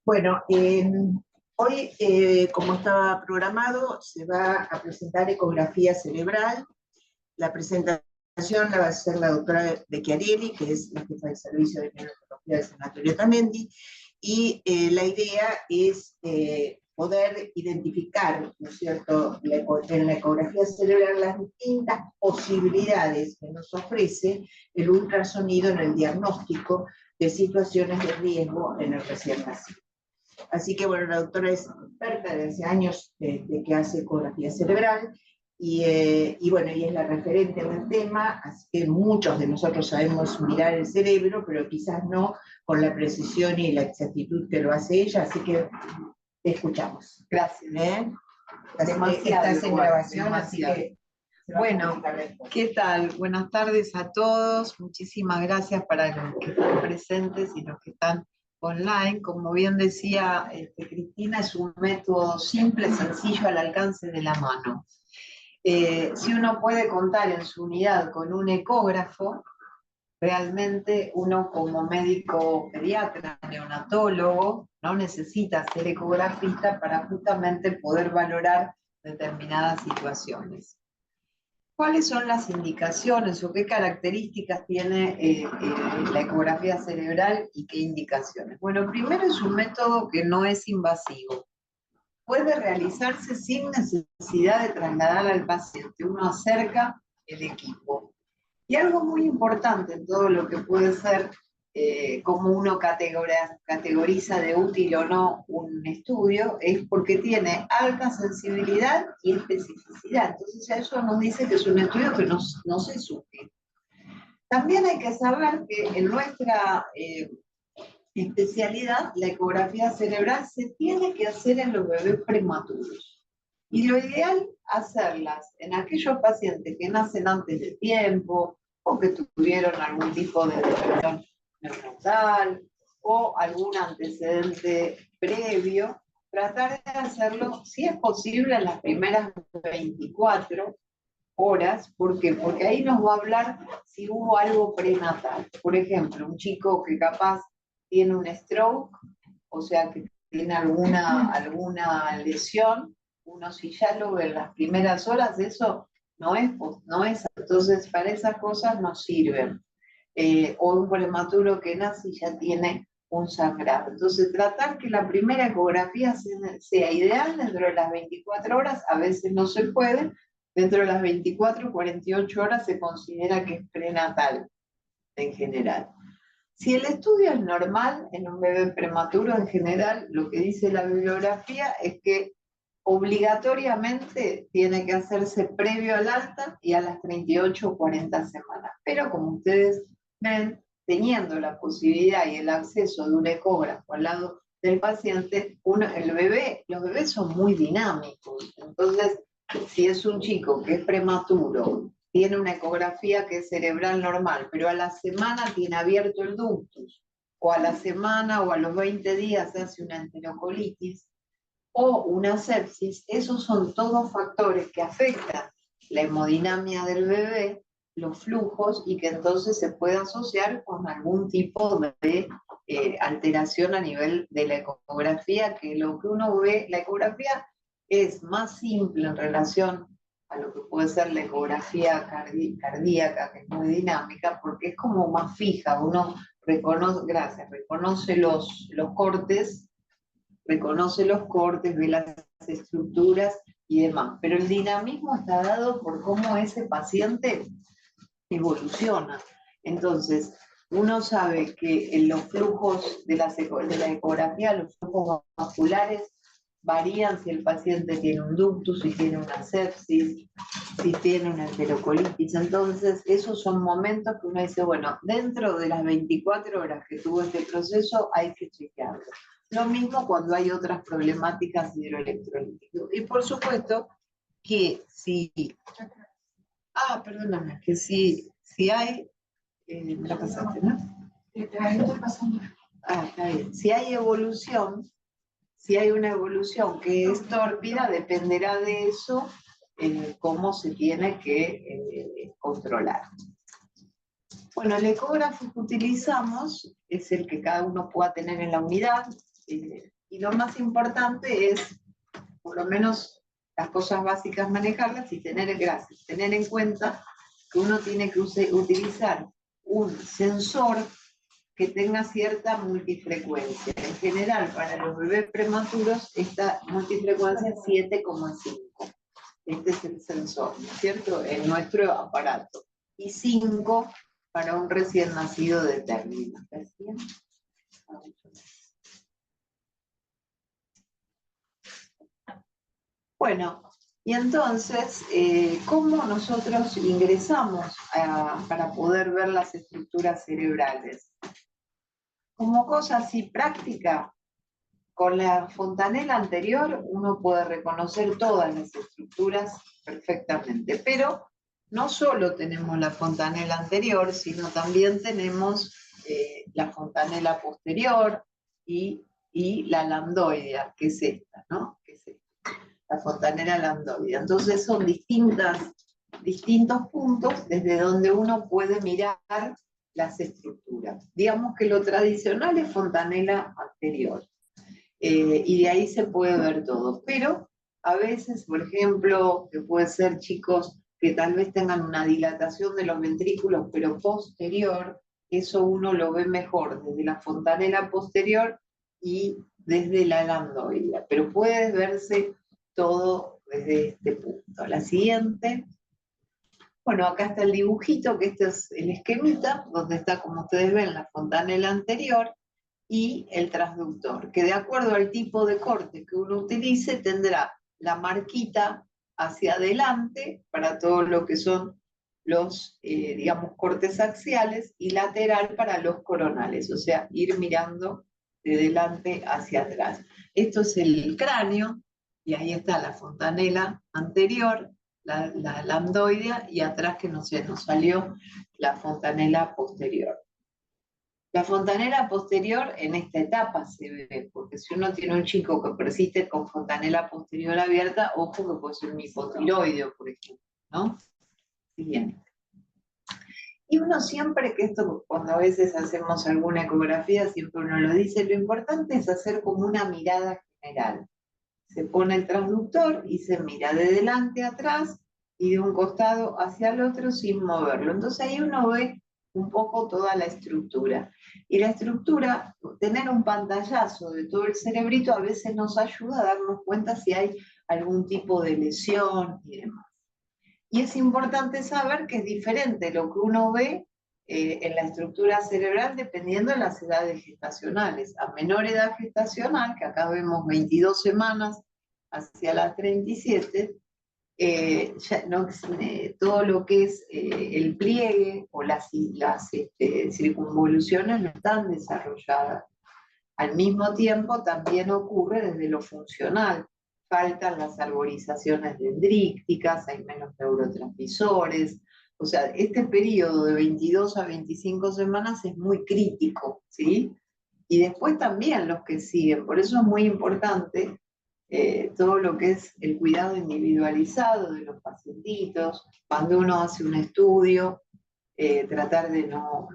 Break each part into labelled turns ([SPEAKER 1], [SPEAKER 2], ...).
[SPEAKER 1] Bueno, hoy, como estaba programado, se va a presentar ecografía cerebral. La presentación la va a hacer la doctora Becchiarelli, que es la jefa del servicio de neurología del Sanatorio Tamendi, y la idea es poder identificar, ¿no es cierto?, en la ecografía cerebral las distintas posibilidades que nos ofrece el ultrasonido en el diagnóstico de situaciones de riesgo en el recién nacido. Así que, bueno, la doctora es experta desde hace años de que hace ecografía cerebral, y bueno, ella es la referente en el tema, así que muchos de nosotros sabemos mirar el cerebro, pero quizás no con la precisión y la exactitud que lo hace ella, así que te escuchamos.
[SPEAKER 2] Gracias.
[SPEAKER 1] Estás en grabación, así que...
[SPEAKER 2] Bueno, ¿qué tal? Buenas tardes a todos. Muchísimas gracias para los que están presentes y los que están online. Como bien decía Cristina, es un método simple, sencillo, al alcance de la mano. Si uno puede contar en su unidad con un ecógrafo, realmente uno como médico pediatra, neonatólogo, no necesita ser ecografista para justamente poder valorar determinadas situaciones. ¿Cuáles son las indicaciones o qué características tiene la ecografía cerebral y qué indicaciones? Bueno, primero es un método que no es invasivo. Puede realizarse sin necesidad de trasladar al paciente. Uno acerca el equipo. Y algo muy importante en todo lo que puede ser cómo uno categoriza de útil o no un estudio, es porque tiene alta sensibilidad y especificidad. Entonces eso nos dice que es un estudio que nos es útil. También hay que saber que en nuestra especialidad, la ecografía cerebral se tiene que hacer en los bebés prematuros. Y lo ideal hacerlas en aquellos pacientes que nacen antes de tiempo, o que tuvieron algún tipo de depresión neonatal, o algún antecedente previo, tratar de hacerlo, si es posible, en las primeras 24 horas. ¿Por qué? Porque ahí nos va a hablar si hubo algo prenatal. Por ejemplo, un chico que capaz tiene un stroke, o sea que tiene alguna lesión, uno si ya lo ve en las primeras horas, eso no es, entonces para esas cosas no sirven. O un prematuro que nace y ya tiene un sangrado. Entonces tratar que la primera ecografía sea ideal dentro de las 24 horas, a veces no se puede, dentro de las 24 o 48 horas se considera que es prenatal en general. Si el estudio es normal en un bebé prematuro, en general, lo que dice la bibliografía es que obligatoriamente tiene que hacerse previo al alta y a las 38 o 40 semanas. Pero como ustedes ven, teniendo la posibilidad y el acceso de un ecógrafo al lado del paciente, los bebés son muy dinámicos. Entonces, si es un chico que es prematuro, tiene una ecografía que es cerebral normal, pero a la semana tiene abierto el ductus, o a la semana o a los 20 días se hace una enterocolitis o una sepsis, esos son todos factores que afectan la hemodinamia del bebé, los flujos, y que entonces se puede asociar con algún tipo de alteración a nivel de la ecografía, que lo que uno ve, la ecografía es más simple en relación a lo que puede ser la ecografía cardíaca, que es muy dinámica, porque es como más fija, uno reconoce los cortes, ve las estructuras y demás, pero el dinamismo está dado por cómo ese paciente evoluciona. Entonces, uno sabe que en los flujos de la ecografía, los flujos vasculares varían si el paciente tiene un ductus, si tiene una sepsis, si tiene una enterocolitis. Entonces, esos son momentos que uno dice, bueno, dentro de las 24 horas que tuvo este proceso hay que chequearlo. Lo mismo cuando hay otras problemáticas hidroelectrolíticas. Y por supuesto que si... perdóname, que si hay... me la pasaste, ¿no? Está bien. Si hay evolución, si hay una evolución que es tórpida, dependerá de eso cómo se tiene que controlar. Bueno, el ecógrafo que utilizamos es el que cada uno pueda tener en la unidad. y lo más importante es, por lo menos las cosas básicas, manejarlas y tener en cuenta que uno tiene que utilizar un sensor que tenga cierta multifrecuencia. En general, para los bebés prematuros, esta multifrecuencia es 7,5. Este es el sensor, ¿no es cierto?, en nuestro aparato. Y 5 para un recién nacido de término. Bueno, y entonces, ¿cómo nosotros ingresamos para poder ver las estructuras cerebrales? Como cosa así práctica, con la fontanela anterior uno puede reconocer todas las estructuras perfectamente, pero no solo tenemos la fontanela anterior, sino también tenemos la fontanela posterior y la lambdoidea, que es esta, ¿no? Que es esta, la fontanela lambdoidea. Entonces son distintos puntos desde donde uno puede mirar las estructuras. Digamos que lo tradicional es fontanela anterior. Y de ahí se puede ver todo. Pero a veces, por ejemplo, que puede ser chicos que tal vez tengan una dilatación de los ventrículos, pero posterior, eso uno lo ve mejor desde la fontanela posterior y desde la lambdoidea. Pero puede verse todo desde este punto. La siguiente. Bueno, acá está el dibujito, que este es el esquemita, donde está, como ustedes ven, la fontanela anterior y el transductor, que de acuerdo al tipo de corte que uno utilice, tendrá la marquita hacia adelante para todo lo que son los, digamos, cortes axiales, y lateral para los coronales, o sea, ir mirando de delante hacia atrás. Esto es el cráneo, y ahí está la fontanela anterior, la lambdoidea, y atrás, que no sé, nos salió la fontanela posterior. La fontanela posterior en esta etapa se ve, porque si uno tiene un chico que persiste con fontanela posterior abierta, ojo que puede ser un hipotiroideo, por ejemplo, ¿no? Siguiente. Y uno siempre, que esto cuando a veces hacemos alguna ecografía, siempre uno lo dice, lo importante es hacer como una mirada general. Se pone el transductor y se mira de delante a atrás y de un costado hacia el otro sin moverlo. Entonces ahí uno ve un poco toda la estructura. Y la estructura, tener un pantallazo de todo el cerebrito a veces nos ayuda a darnos cuenta si hay algún tipo de lesión y demás. Y es importante saber que es diferente lo que uno ve en la estructura cerebral dependiendo de las edades gestacionales. A menor edad gestacional, que acá vemos 22 semanas hacia las 37, todo lo que es el pliegue o las circunvoluciones no están desarrolladas. Al mismo tiempo también ocurre desde lo funcional. Faltan las arborizaciones dendríticas, hay menos neurotransmisores. O sea, este periodo de 22 a 25 semanas es muy crítico, ¿sí? Y después también los que siguen. Por eso es muy importante todo lo que es el cuidado individualizado de los pacientitos. Cuando uno hace un estudio, tratar de no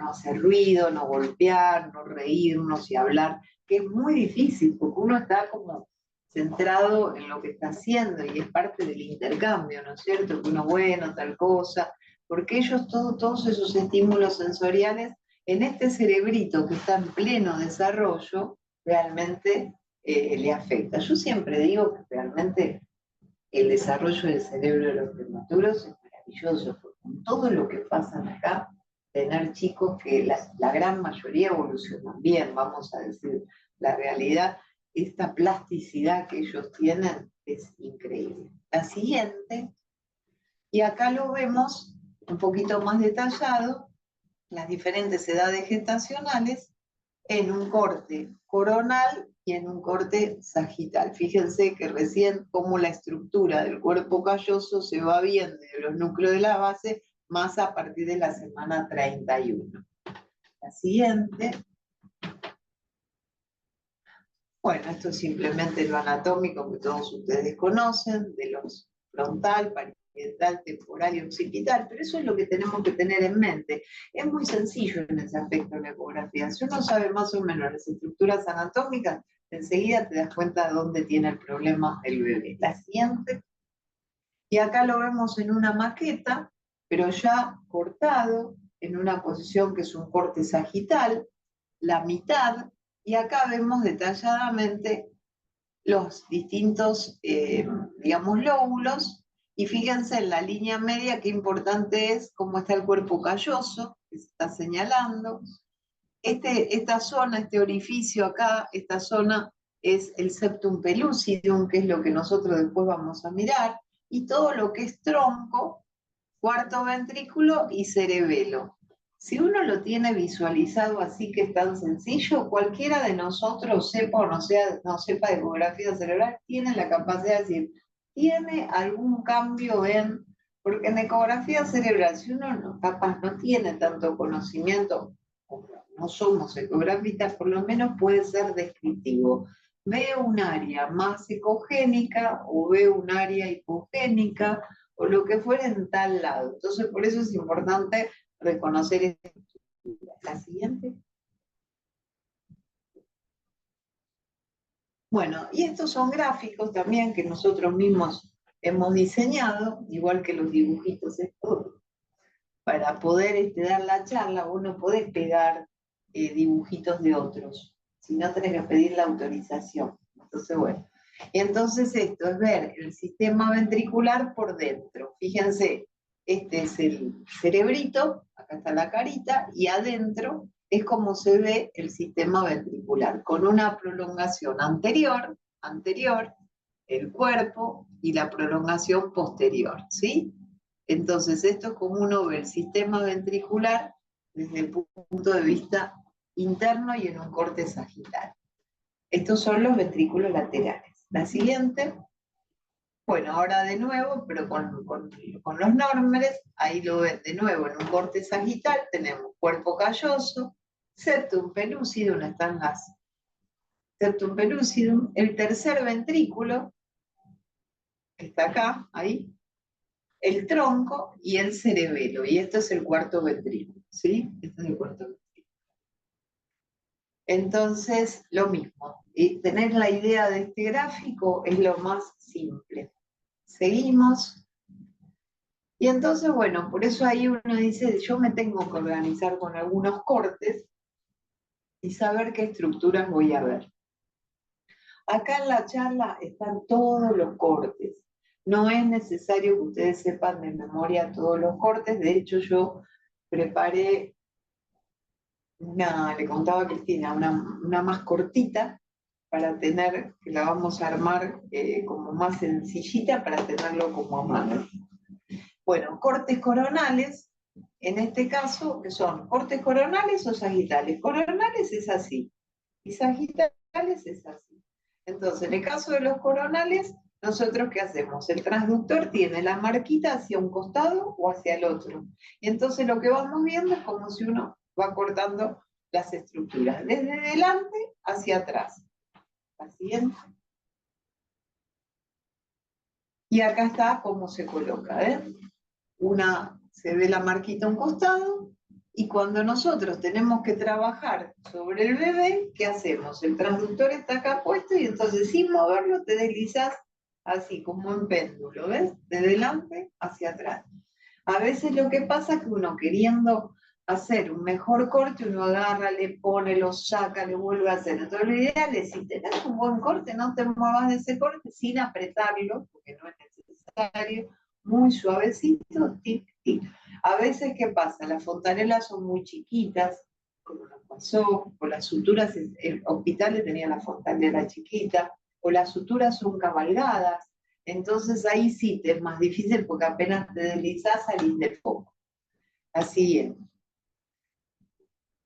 [SPEAKER 2] hacer ruido, no golpear, no reírnos y hablar, que es muy difícil, porque uno está como centrado en lo que está haciendo y es parte del intercambio, ¿no es cierto? Que uno, bueno, tal cosa, porque ellos todos esos estímulos sensoriales en este cerebrito que está en pleno desarrollo, realmente le afecta. Yo siempre digo que realmente el desarrollo del cerebro de los prematuros es maravilloso, porque con todo lo que pasa acá, tener chicos que la gran mayoría evolucionan bien, vamos a decir la realidad, esta plasticidad que ellos tienen es increíble. La siguiente, y acá lo vemos un poquito más detallado, las diferentes edades gestacionales, en un corte coronal y en un corte sagital. Fíjense que recién cómo la estructura del cuerpo calloso se va viendo de los núcleos de la base más a partir de la semana 31. La siguiente. Bueno, esto es simplemente lo anatómico que todos ustedes conocen, de los frontal, parietal, temporal y occipital, pero eso es lo que tenemos que tener en mente. Es muy sencillo en ese aspecto de la ecografía. Si uno sabe más o menos las estructuras anatómicas, enseguida te das cuenta de dónde tiene el problema el bebé. La siguiente. Y acá lo vemos en una maqueta, pero ya cortado, en una posición que es un corte sagital, la mitad, y acá vemos detalladamente los distintos, digamos, lóbulos, y fíjense en la línea media qué importante es cómo está el cuerpo calloso, que se está señalando. Esta zona, este orificio acá, esta zona es el septum pellucidum, que es lo que nosotros después vamos a mirar, y todo lo que es tronco, cuarto ventrículo y cerebelo. Si uno lo tiene visualizado así, que es tan sencillo, cualquiera de nosotros, sepa o no sepa de ecografía cerebral, tiene la capacidad de decir, ¿tiene algún cambio en...? Porque en ecografía cerebral, si uno capaz no tiene tanto conocimiento, no somos ecografistas, por lo menos puede ser descriptivo. Veo un área más ecogénica o veo un área hipogénica o lo que fuera en tal lado. Entonces, por eso es importante reconocer esta estructura. La siguiente. Bueno, y estos son gráficos también que nosotros mismos hemos diseñado, igual que los dibujitos estos. Para poder dar la charla, vos no podés pegar dibujitos de otros, si no tenés que pedir la autorización. Entonces, bueno. Y entonces esto es ver el sistema ventricular por dentro. Fíjense, este es el cerebrito, acá está la carita, y adentro es como se ve el sistema ventricular, con una prolongación anterior, el cuerpo, y la prolongación posterior, ¿sí? Entonces, esto es como uno ve el sistema ventricular desde el punto de vista interno y en un corte sagital. Estos son los ventrículos laterales. La siguiente, bueno, ahora de nuevo, pero con los nómeres, ahí lo ven de nuevo en un corte sagital, tenemos cuerpo calloso, septum pellucidum, están las septum pellucidum, el tercer ventrículo, que está acá, ahí, el tronco y el cerebelo, y esto es el cuarto ventrículo, ¿sí? Este es el cuarto ventrículo. Entonces, lo mismo, y tener la idea de este gráfico es lo más simple. Seguimos. Y entonces, bueno, por eso ahí uno dice, yo me tengo que organizar con algunos cortes y saber qué estructuras voy a ver. Acá en la charla están todos los cortes. No es necesario que ustedes sepan de memoria todos los cortes. De hecho, yo preparé le contaba a Cristina, una más cortita para tener, que la vamos a armar como más sencillita para tenerlo como a mano. Bueno, cortes coronales, en este caso, que son cortes coronales o sagitales. Coronales es así, y sagitales es así. Entonces, en el caso de los coronales, nosotros ¿qué hacemos? El transductor tiene la marquita hacia un costado o hacia el otro. Y entonces lo que vamos viendo es como si uno va cortando las estructuras, desde delante hacia atrás. La siguiente. Y acá está cómo se coloca, se ve la marquita a un costado, y cuando nosotros tenemos que trabajar sobre el bebé, ¿qué hacemos? El transductor está acá puesto y entonces sin moverlo te deslizas así como en péndulo, ¿ves? De delante hacia atrás. A veces lo que pasa es que uno queriendo hacer un mejor corte, uno agarra, le pone, lo saca, le vuelve a hacer. Entonces lo ideal es, si tenés un buen corte, no te muevas de ese corte sin apretarlo, porque no es necesario, muy suavecito, tic, tic. A veces, ¿qué pasa? Las fontanelas son muy chiquitas, como nos pasó, o las suturas, el hospital tenía la fontanela chiquita, o las suturas son cabalgadas, entonces ahí sí te es más difícil porque apenas te deslizás salís del foco. Así es.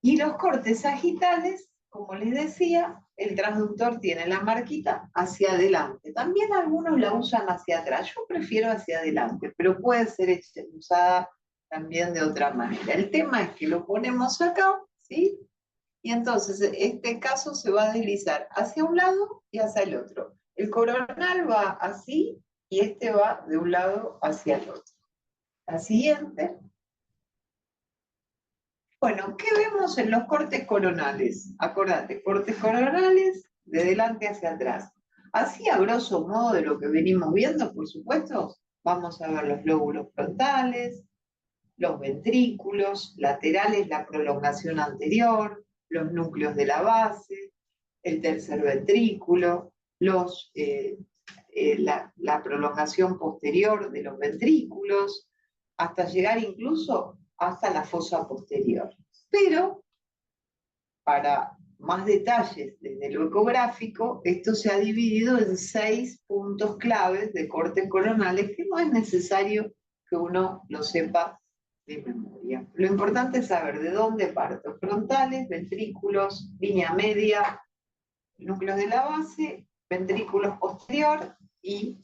[SPEAKER 2] Y los cortes sagitales, como les decía, el transductor tiene la marquita hacia adelante. También algunos la usan hacia atrás. Yo prefiero hacia adelante, pero puede ser usada también de otra manera. El tema es que lo ponemos acá, ¿sí? Y entonces este caso se va a deslizar hacia un lado y hacia el otro. El coronal va así y este va de un lado hacia el otro. La siguiente. Bueno, ¿qué vemos en los cortes coronales? Acordate, cortes coronales, de delante hacia atrás. Así, a grosso modo de lo que venimos viendo, por supuesto, vamos a ver los lóbulos frontales, los ventrículos laterales, la prolongación anterior, los núcleos de la base, el tercer ventrículo, la prolongación posterior de los ventrículos, hasta llegar incluso hasta la fosa posterior. Pero, para más detalles desde lo ecográfico, esto se ha dividido en 6 puntos claves de cortes coronales que no es necesario que uno lo sepa de memoria. Lo importante es saber de dónde parto: frontales, ventrículos, línea media, núcleos de la base, ventrículos posterior y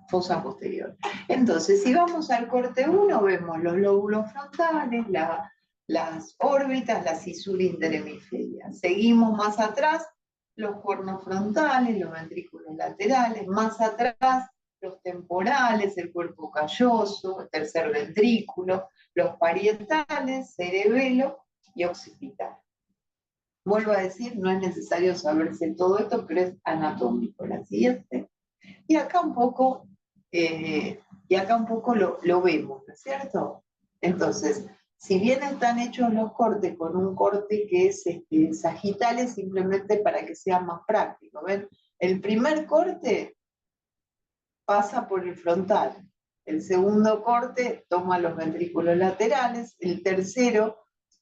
[SPEAKER 2] fosa posterior. Entonces, si vamos al corte 1, vemos los lóbulos frontales, las órbitas, la cisura interhemisferia. Seguimos más atrás, los cuernos frontales, los ventrículos laterales, más atrás, los temporales, el cuerpo calloso, el tercer ventrículo, los parietales, cerebelo y occipital. Vuelvo a decir, no es necesario saberse todo esto, pero es anatómico. La siguiente. Y acá un poco, lo vemos, ¿no es cierto? Entonces, si bien están hechos los cortes con un corte que es sagital, es simplemente para que sea más práctico. ¿Ven? El primer corte pasa por el frontal, el segundo corte toma los ventrículos laterales, el tercero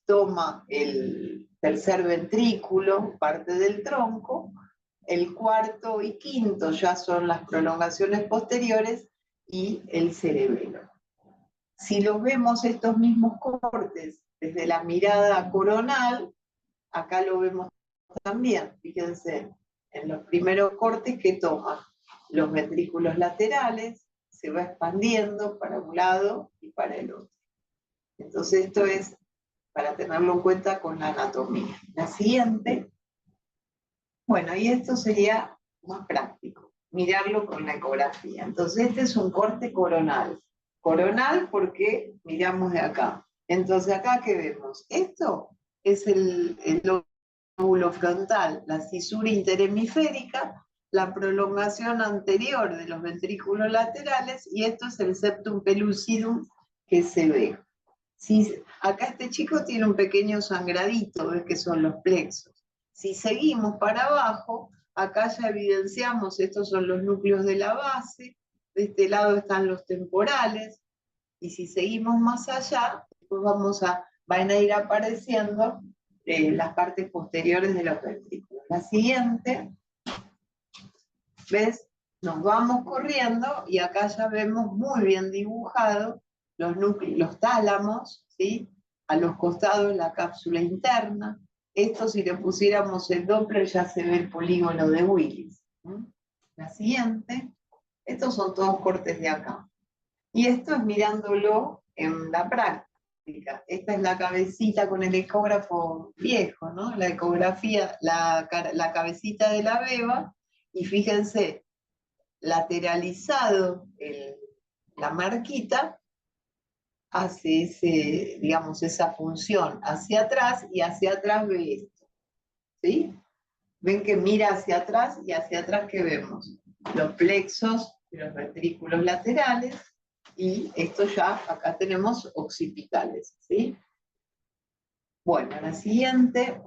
[SPEAKER 2] toma el tercer ventrículo, parte del tronco, el cuarto y quinto ya son las prolongaciones posteriores y el cerebelo. Si los vemos estos mismos cortes desde la mirada coronal, acá lo vemos también, fíjense, en los primeros cortes que toma los ventrículos laterales, se va expandiendo para un lado y para el otro. Entonces esto es para tenerlo en cuenta con la anatomía. La siguiente. Bueno, y esto sería más práctico, mirarlo con la ecografía. Entonces este es un corte coronal. Coronal porque miramos de acá. Entonces acá, ¿qué vemos? Esto es el lóbulo frontal, la cisura interhemisférica, la prolongación anterior de los ventrículos laterales, y esto es el septum pellucidum que se ve. Si, acá este chico tiene un pequeño sangradito, ves que son los plexos. Si seguimos para abajo, acá ya evidenciamos, estos son los núcleos de la base, de este lado están los temporales, y si seguimos más allá, pues van a ir apareciendo las partes posteriores de los ventrículos. La siguiente, ¿ves? Nos vamos corriendo y acá ya vemos muy bien dibujado los tálamos, ¿sí? A los costados la cápsula interna. Esto, si le pusiéramos el Doppler, ya se ve el polígono de Willis. La siguiente. Estos son todos cortes de acá. Y esto es mirándolo en la práctica. Esta es la cabecita con el ecógrafo viejo, ¿no? La ecografía, la cabecita de la beba, y fíjense, lateralizado la marquita, hace digamos, esa función hacia atrás, y hacia atrás ve esto, ¿sí? Ven que mira hacia atrás, y hacia atrás, ¿qué vemos? Los plexos de los ventrículos laterales, y esto ya, acá tenemos occipitales, ¿sí? Bueno, la siguiente.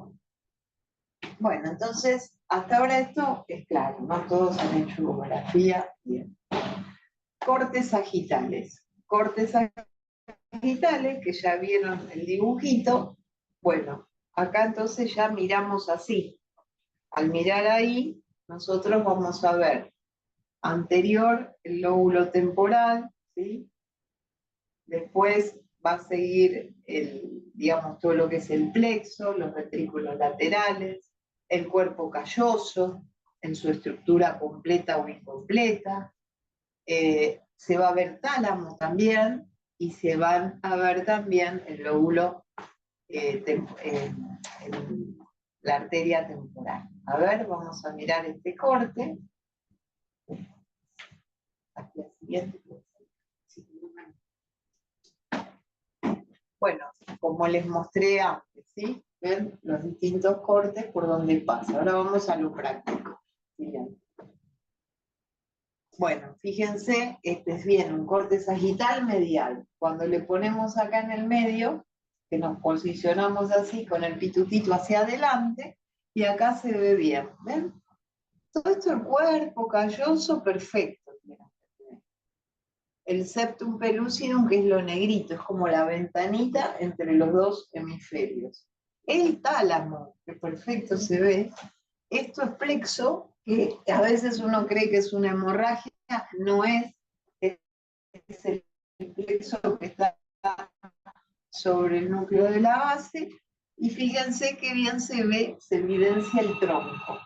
[SPEAKER 2] Bueno, entonces, hasta ahora esto es claro, ¿no? Todos han hecho ecografía, bien. Cortes sagitales. Cortes sagitales, que ya vieron el dibujito. Bueno, acá entonces ya miramos así. Al mirar ahí, nosotros vamos a ver anterior el lóbulo temporal, ¿sí? Después va a seguir digamos, todo lo que es el plexo, los ventrículos laterales, el cuerpo calloso, en su estructura completa o incompleta. Se va a ver tálamo también, y se van a ver también el lóbulo, la arteria temporal. A ver, vamos a mirar este corte. Aquí la siguiente. Bueno, como les mostré antes, ¿sí? ¿Ven? Los distintos cortes por donde pasa. Ahora vamos a lo práctico. Bien. Bueno, fíjense, este es bien un corte sagital medial. Cuando le ponemos acá en el medio, que nos posicionamos así con el pitutito hacia adelante, y acá se ve bien, ¿ven? Todo esto el cuerpo calloso, perfecto. El septum pellucidum, que es lo negrito, es como la ventanita entre los dos hemisferios. El tálamo, que perfecto se ve, esto es plexo, que a veces uno cree que es una hemorragia, no es el plexo que está sobre el núcleo de la base, y fíjense qué bien se ve, se evidencia el tronco.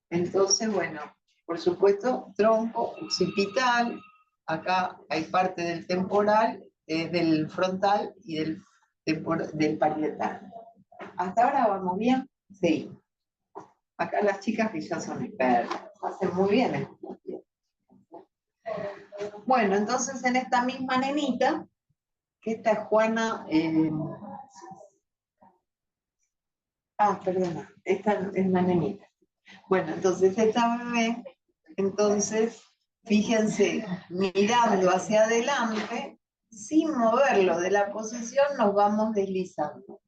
[SPEAKER 2] Entonces, bueno, por supuesto, tronco, occipital, acá hay parte del temporal, del frontal y del parietal. ¿Hasta ahora vamos bien? Sí. Acá las chicas que ya son expertas, hacen muy bien esto. Bueno, entonces en esta misma nenita, que esta es Juana, perdona, esta es la nenita. Bueno, entonces esta bebé, entonces, fíjense, mirando hacia adelante, sin moverlo de la posición, nos vamos deslizando.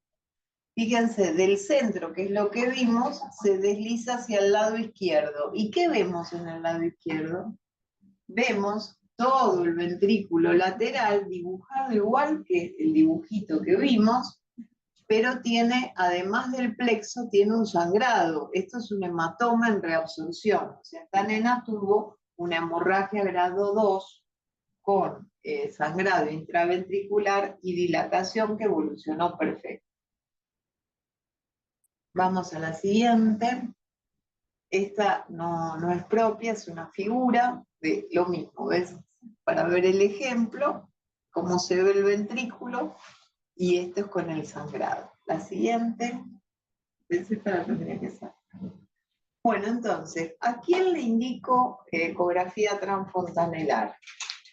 [SPEAKER 2] Fíjense, del centro, que es lo que vimos, se desliza hacia el lado izquierdo. ¿Y qué vemos en el lado izquierdo? Vemos todo el ventrículo lateral dibujado igual que el dibujito que vimos, pero tiene, además del plexo, tiene un sangrado. Esto es un hematoma en reabsorción. O sea, esta nena tuvo una hemorragia grado 2 con sangrado intraventricular y dilatación que evolucionó perfecto. Vamos a la siguiente. Esta no es propia, es una figura de lo mismo, ¿ves? Para ver el ejemplo, cómo se ve el ventrículo, y esto es con el sangrado. La siguiente. Bueno, entonces, ¿a quién le indico ecografía transfontanelar?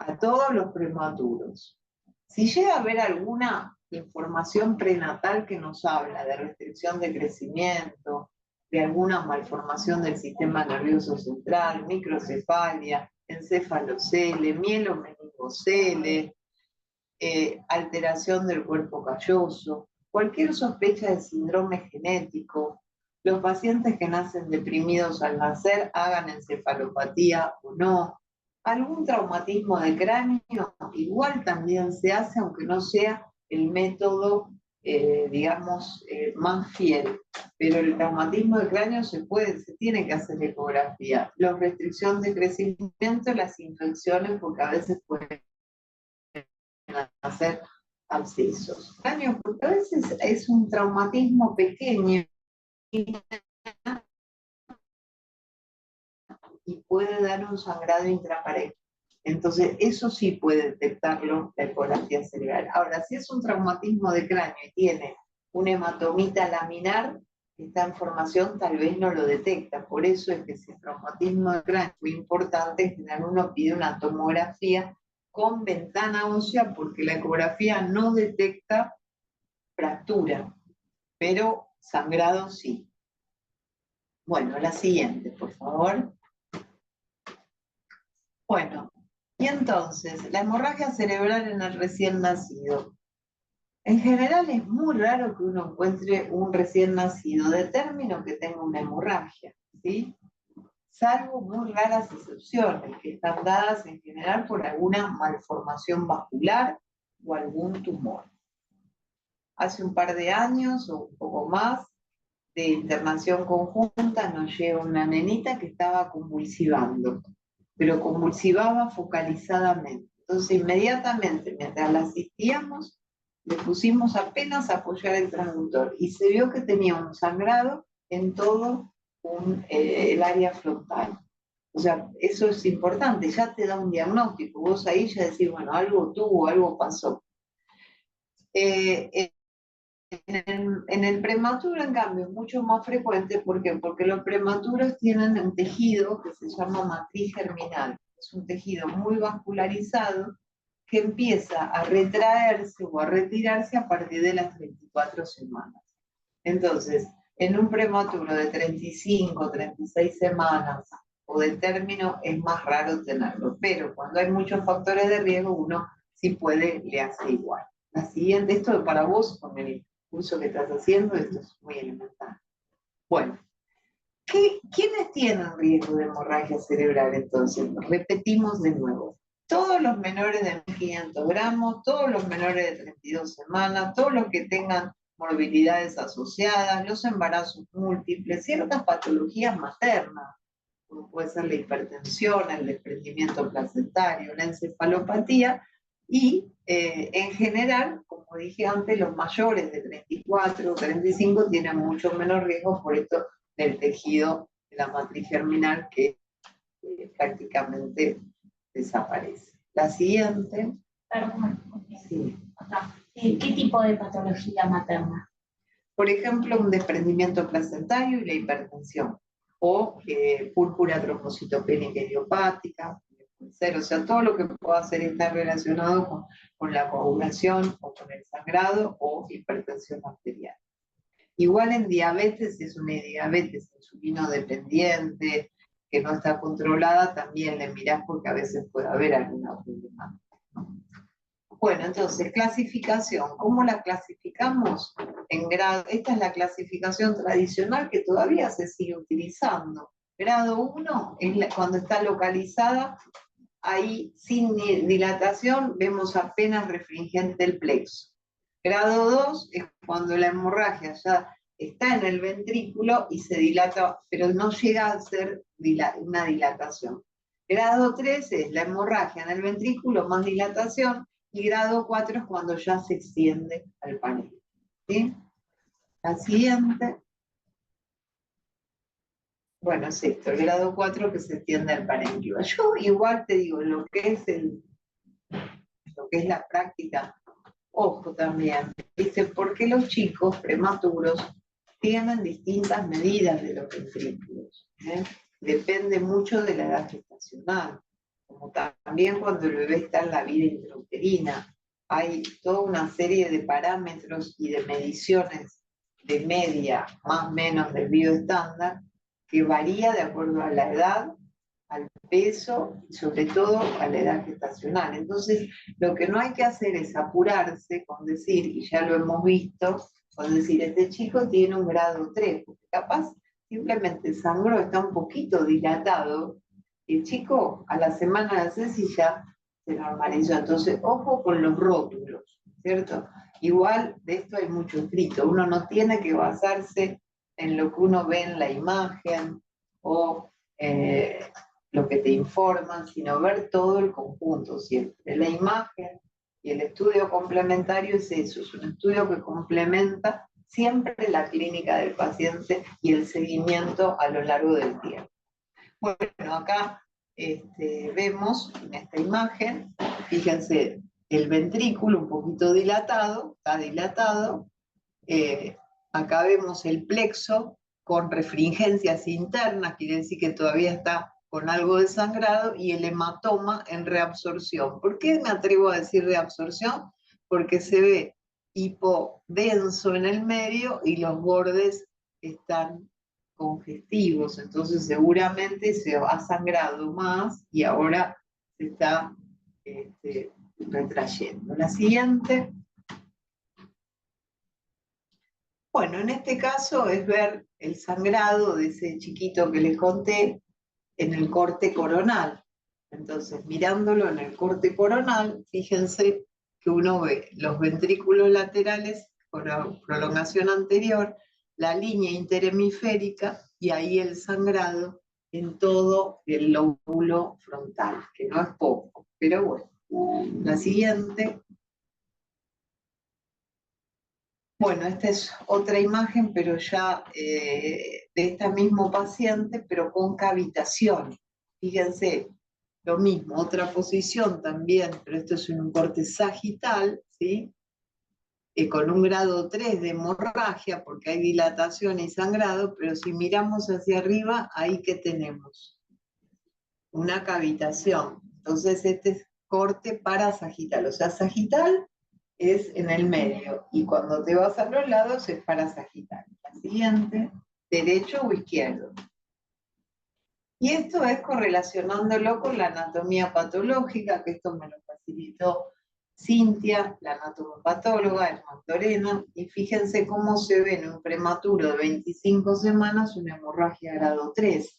[SPEAKER 2] A todos los prematuros. Si llega a haber alguna información prenatal que nos habla de restricción de crecimiento, de alguna malformación del sistema nervioso central, microcefalia, encefalocele, mielomeningocele, alteración del cuerpo calloso, cualquier sospecha de síndrome genético, los pacientes que nacen deprimidos al nacer, hagan encefalopatía o no, algún traumatismo de cráneo, igual también se hace, aunque no sea el método, digamos, más fiel. Pero el traumatismo de cráneo se tiene que hacer ecografía. La restricción de crecimiento, las infecciones, porque a veces pueden hacer abscesos. Porque a veces es un traumatismo pequeño y puede dar un sangrado intraparental. Entonces, eso sí puede detectarlo la ecografía cerebral. Ahora, si es un traumatismo de cráneo y tiene una hematomita laminar, esta información tal vez no lo detecta. Por eso es que si el traumatismo de cráneo es muy importante, en general uno pide una tomografía con ventana ósea, porque la ecografía no detecta fractura, pero sangrado sí. Bueno, la siguiente, por favor. Bueno, y entonces, la hemorragia cerebral en el recién nacido. En general es muy raro que uno encuentre un recién nacido de término que tenga una hemorragia, ¿sí? Salvo muy raras excepciones, que están dadas en general por alguna malformación vascular o algún tumor. Hace un par de años o un poco más de internación conjunta nos llega una nenita que estaba convulsivando, pero convulsivaba focalizadamente. Entonces inmediatamente, mientras la asistíamos, le pusimos apenas a apoyar el transductor y se vio que tenía un sangrado en todo el área frontal. O sea, eso es importante, ya te da un diagnóstico. Vos ahí ya decís, bueno, algo tuvo, algo pasó. En el prematuro, en cambio, es mucho más frecuente. ¿Por qué? Porque los prematuros tienen un tejido que se llama matriz germinal. Es un tejido muy vascularizado que empieza a retraerse o a retirarse a partir de las 34 semanas. Entonces, en un prematuro de 35, 36 semanas o de término es más raro tenerlo, pero cuando hay muchos factores de riesgo, uno sí puede, le hace igual. La siguiente, esto para vos, con el curso que estás haciendo, esto es muy elemental. Bueno, ¿quiénes tienen riesgo de hemorragia cerebral entonces? Repetimos de nuevo. Todos los menores de 1.500 gramos, todos los menores de 32 semanas, todos los que tengan morbilidades asociadas, los embarazos múltiples, ciertas patologías maternas, como puede ser la hipertensión, el desprendimiento placentario, la encefalopatía, y en general, como dije antes, los mayores de 34 o 35 tienen mucho menos riesgo por esto del tejido de la matriz germinal que prácticamente desaparece. La siguiente.
[SPEAKER 3] Perdón.
[SPEAKER 2] Sí.
[SPEAKER 3] ¿Qué tipo de patología materna?
[SPEAKER 2] Por ejemplo, un desprendimiento placentario y la hipertensión, o púrpura trombocitopénica idiopática, o sea, todo lo que pueda estar relacionado con la coagulación o con el sangrado o hipertensión arterial. Igual en diabetes, si es una diabetes insulino dependiente, que no está controlada, también le mirás porque a veces puede haber alguna problemática, ¿no? Bueno, entonces, clasificación. ¿Cómo la clasificamos? En grado, esta es la clasificación tradicional que todavía se sigue utilizando. Grado 1 es cuando está localizada, ahí sin dilatación vemos apenas refringente el plexo. Grado 2 es cuando la hemorragia ya está en el ventrículo y se dilata, pero no llega a ser una dilatación. Grado 3 es la hemorragia en el ventrículo más dilatación, y grado 4 es cuando ya se extiende al parénquima. ¿Sí? La siguiente. Bueno, es esto, el grado 4 que se extiende al parénquima. Yo igual te digo, lo que es la práctica, ojo también, dice, porque los chicos prematuros tienen distintas medidas de los ventrículos. Depende mucho de la edad gestacional, como también cuando el bebé está en la vida intrauterina. Hay toda una serie de parámetros y de mediciones de media, más o menos del bioestándar, que varía de acuerdo a la edad, al peso y sobre todo a la edad gestacional. Entonces, lo que no hay que hacer es apurarse con decir, y ya lo hemos visto, con decir, este chico tiene un grado 3, porque capaz simplemente sangró, está un poquito dilatado, y el chico a la semana de cesis ya se normalizó. Entonces, ojo con los rótulos, ¿cierto? Igual de esto hay mucho escrito, uno no tiene que basarse en lo que uno ve en la imagen o lo que te informan, sino ver todo el conjunto siempre. La imagen y el estudio complementario es eso, es un estudio que complementa siempre la clínica del paciente y el seguimiento a lo largo del tiempo. Bueno, acá vemos en esta imagen, fíjense, el ventrículo un poquito dilatado, está dilatado, acá vemos el plexo con refringencias internas, quiere decir que todavía está con algo de sangrado, y el hematoma en reabsorción. ¿Por qué me atrevo a decir reabsorción? Porque se ve hipodenso en el medio y los bordes están congestivos, entonces seguramente se ha sangrado más y ahora se está retrayendo. La siguiente. Bueno, en este caso es ver el sangrado de ese chiquito que les conté en el corte coronal. Entonces, mirándolo en el corte coronal, fíjense que uno ve los ventrículos laterales con la prolongación anterior, la línea interhemisférica y ahí el sangrado en todo el lóbulo frontal, que no es poco, pero bueno. La siguiente. Bueno, esta es otra imagen, pero ya de este mismo paciente, pero con cavitación. Fíjense, lo mismo, otra posición también, pero esto es un corte sagital, ¿sí? Con un grado 3 de hemorragia, porque hay dilatación y sangrado, pero si miramos hacia arriba, ahí que tenemos una cavitación. Entonces este es corte parasagital, o sea, sagital es en el medio, y cuando te vas a los lados es parasagitario. La siguiente, derecho o izquierdo. Y esto es correlacionándolo con la anatomía patológica, que esto me lo facilitó Cintia, la anatomopatóloga, el Magdalena, y fíjense cómo se ve en un prematuro de 25 semanas una hemorragia grado 3.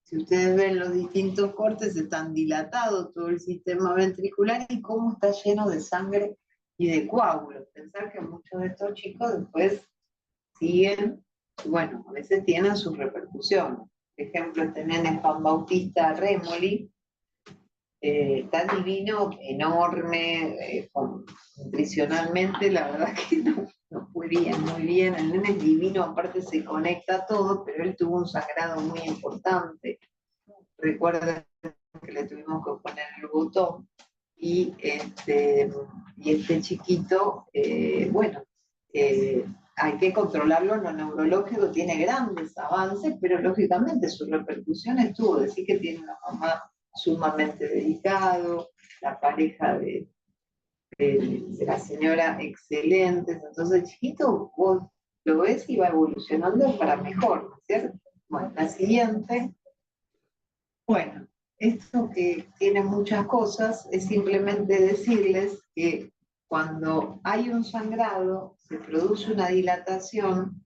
[SPEAKER 2] Si ustedes ven los distintos cortes, están dilatados todo el sistema ventricular y cómo está lleno de sangre y de coágulos. Pensar que muchos de estos chicos después siguen, bueno, a veces tienen sus repercusiones. Por ejemplo, este nene Juan Bautista Remoli, está divino, enorme, nutricionalmente, la verdad que no fue bien, muy bien. El nene es divino, aparte se conecta a todo, pero él tuvo un sangrado muy importante. Recuerden que le tuvimos que poner el botón, y este chiquito, bueno, hay que controlarlo en lo neurológico, tiene grandes avances, pero lógicamente su repercusión estuvo, decir que tiene una mamá sumamente dedicado, la pareja de la señora excelentes, entonces el chiquito vos lo ves y va evolucionando para mejor, ¿no es cierto? Bueno, la siguiente, bueno, esto que tiene muchas cosas es simplemente decirles que cuando hay un sangrado se produce una dilatación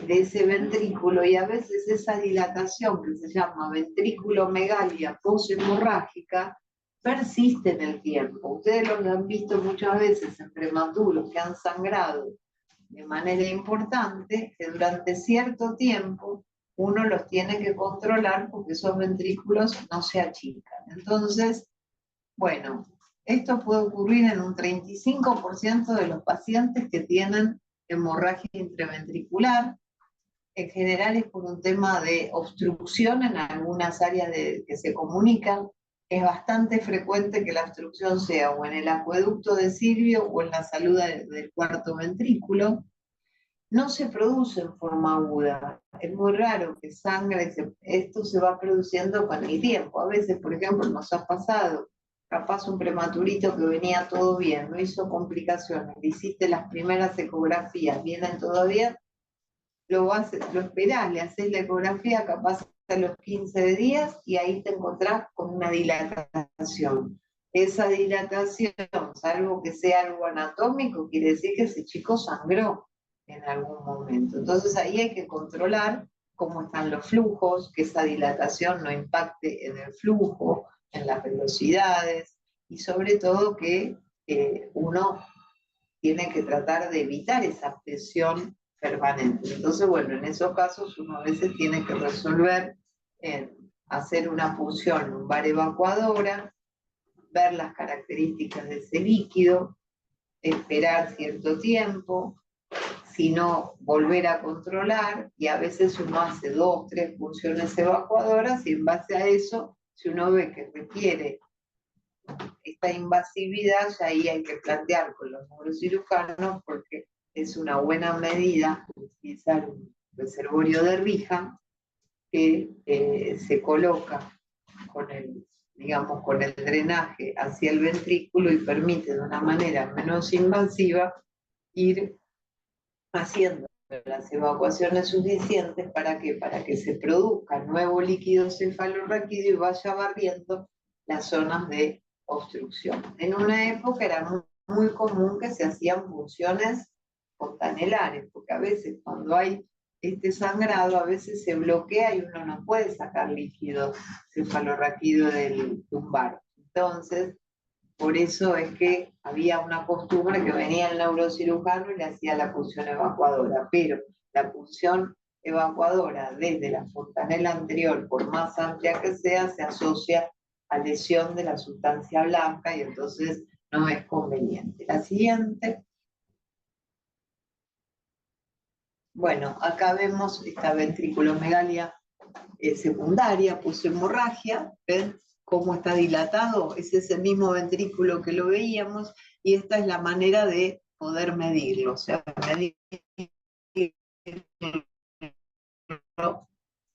[SPEAKER 2] de ese ventrículo, y a veces esa dilatación, que se llama ventrículomegalia poshemorrágica, persiste en el tiempo. Ustedes lo han visto muchas veces en prematuros que han sangrado de manera importante, que durante cierto tiempo uno los tiene que controlar porque esos ventrículos no se achican. Entonces, bueno, esto puede ocurrir en un 35% de los pacientes que tienen hemorragia intraventricular. En general es por un tema de obstrucción en algunas áreas que se comunican. Es bastante frecuente que la obstrucción sea o en el acueducto de Silvio o en la salud del cuarto ventrículo. No se produce en forma aguda. Es muy raro que sangre, esto se va produciendo con el tiempo. A veces, por ejemplo, nos ha pasado, capaz un prematurito que venía todo bien, no hizo complicaciones, le hiciste las primeras ecografías, vienen todo bien, lo esperás, le haces la ecografía capaz a los 15 días y ahí te encontrás con una dilatación. Esa dilatación, salvo que sea algo anatómico, quiere decir que ese chico sangró en algún momento. Entonces ahí hay que controlar cómo están los flujos, que esa dilatación no impacte en el flujo, en las velocidades, y sobre todo que uno tiene que tratar de evitar esa presión permanente. Entonces, bueno, en esos casos uno a veces tiene que resolver hacer una punción lumbar evacuadora, ver las características de ese líquido, esperar cierto tiempo, si no, volver a controlar, y a veces uno hace 2, 3 punciones evacuadoras, y en base a eso, si uno ve que requiere esta invasividad, ya ahí hay que plantear con los neurocirujanos, porque es una buena medida utilizar un reservorio de Riemann que se coloca con el, digamos, con el drenaje hacia el ventrículo y permite de una manera menos invasiva ir haciendo las evacuaciones suficientes para que se produzca nuevo líquido cefalorraquídeo y vaya barriendo las zonas de obstrucción. En una época era muy común que se hacían punciones fontanelares, porque a veces cuando hay este sangrado, a veces se bloquea y uno no puede sacar líquido cefalorraquídeo del lumbar. Entonces, por eso es que había una costumbre que venía el neurocirujano y le hacía la punción evacuadora, pero la punción evacuadora desde la fontanela anterior, por más amplia que sea, se asocia a lesión de la sustancia blanca y entonces no es conveniente. La siguiente. Bueno, acá vemos esta ventriculomegalia secundaria, hemorragia, ¿ven cómo está dilatado? Es ese mismo ventrículo que lo veíamos, y esta es la manera de poder medirlo, o sea, medirlo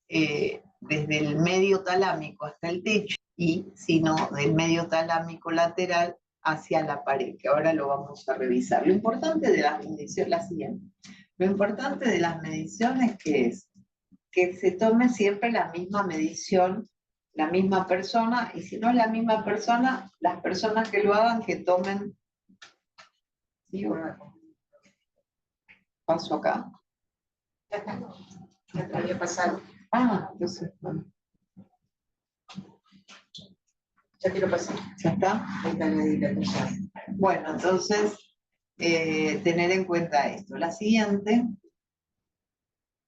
[SPEAKER 2] desde el medio talámico hasta el techo, y si no, del medio talámico lateral hacia la pared, que ahora lo vamos a revisar. Lo importante de las mediciones, la siguiente. Lo importante de las mediciones, ¿qué es? Que se tome siempre la misma medición, la misma persona, y si no es la misma persona, las personas que lo hagan que tomen, ¿sí? Paso acá.
[SPEAKER 1] Ya había pasado.
[SPEAKER 2] Entonces, bueno,
[SPEAKER 1] Ya quiero pasar.
[SPEAKER 2] ¿ya está?
[SPEAKER 1] Ahí está la dilatación.
[SPEAKER 2] Bueno, entonces, tener en cuenta esto. La siguiente,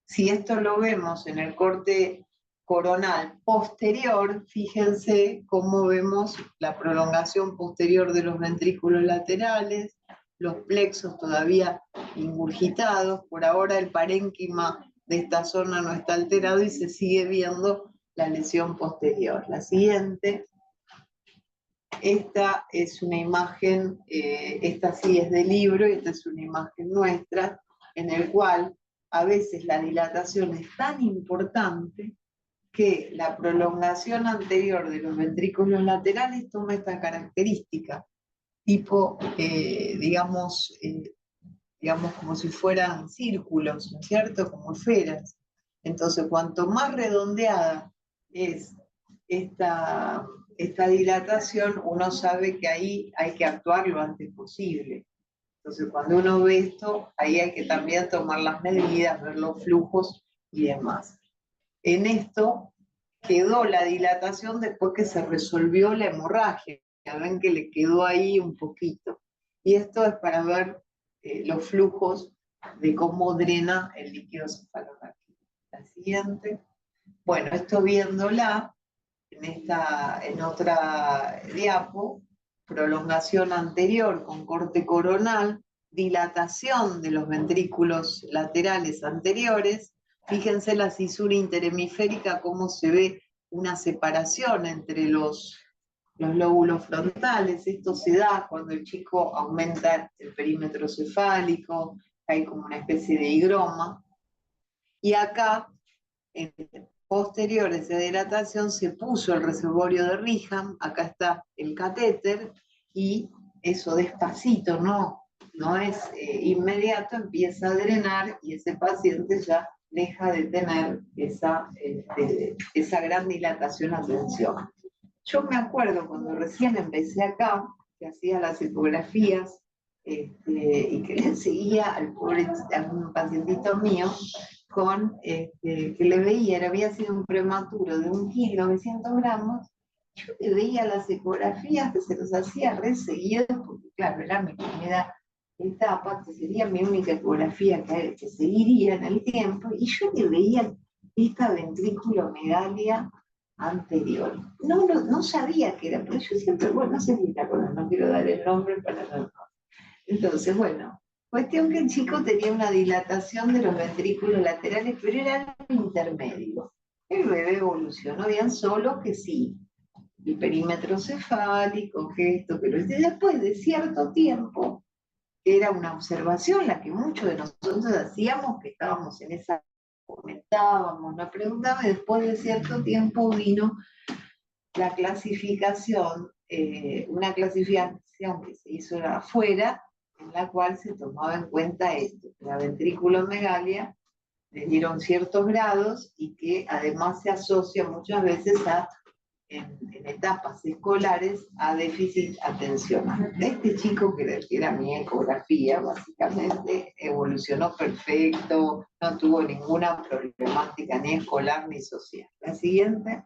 [SPEAKER 2] si esto lo vemos en el corte coronal posterior, fíjense cómo vemos la prolongación posterior de los ventrículos laterales, los plexos todavía ingurgitados. Por ahora el parénquima de esta zona no está alterado y se sigue viendo la lesión posterior. La siguiente. Esta es una imagen, esta sí es de libro, y esta es una imagen nuestra, en el cual a veces la dilatación es tan importante que la prolongación anterior de los ventrículos laterales toma esta característica, tipo, digamos como si fueran círculos, ¿no es cierto? Como esferas. Entonces, cuanto más redondeada es esta dilatación, uno sabe que ahí hay que actuar lo antes posible. Entonces, cuando uno ve esto, ahí hay que también tomar las medidas, ver los flujos y demás. En esto quedó la dilatación después que se resolvió la hemorragia. Ya ven que le quedó ahí un poquito. Y esto es para ver los flujos de cómo drena el líquido cefalorraquídeo. La siguiente. Bueno, esto viéndola en otra diapo, prolongación anterior con corte coronal, dilatación de los ventrículos laterales anteriores. Fíjense la cisura interhemisférica, cómo se ve una separación entre los lóbulos frontales. Esto se da cuando el chico aumenta el perímetro cefálico, hay como una especie de higroma. Y acá, en posteriores de dilatación, se puso el reservorio de Riham, acá está el catéter, y eso despacito, no es inmediato, empieza a drenar y ese paciente ya deja de tener esa gran dilatación a tensión. Yo me acuerdo cuando recién empecé acá, que hacía las ecografías y que le seguía a un pacientito mío con que le veía, había sido un prematuro de 1 kilo 900 gramos, yo le veía las ecografías que se los hacía re seguido, porque claro, era mi primera etapa, que sería mi única ecografía que seguiría en el tiempo, y yo le veía esta ventriculomegalia anterior. No sabía qué era, pero yo siempre, bueno, no sé si te acuerdas, no quiero dar el nombre para no. Entonces, bueno, cuestión que el chico tenía una dilatación de los ventrículos laterales, pero era algo intermedio. El bebé evolucionó bien, solo que sí, el perímetro cefálico, que esto, pero después de cierto tiempo, era una observación la que muchos de nosotros hacíamos, que estábamos en esa, comentábamos, nos preguntábamos, y después de cierto tiempo vino la clasificación, una clasificación que se hizo afuera, en la cual se tomaba en cuenta esto, que la ventriculomegalia le dieron ciertos grados y que además se asocia muchas veces en etapas escolares a déficit atencional. Este chico, que era mi ecografía, básicamente evolucionó perfecto, no tuvo ninguna problemática ni escolar ni social. La siguiente.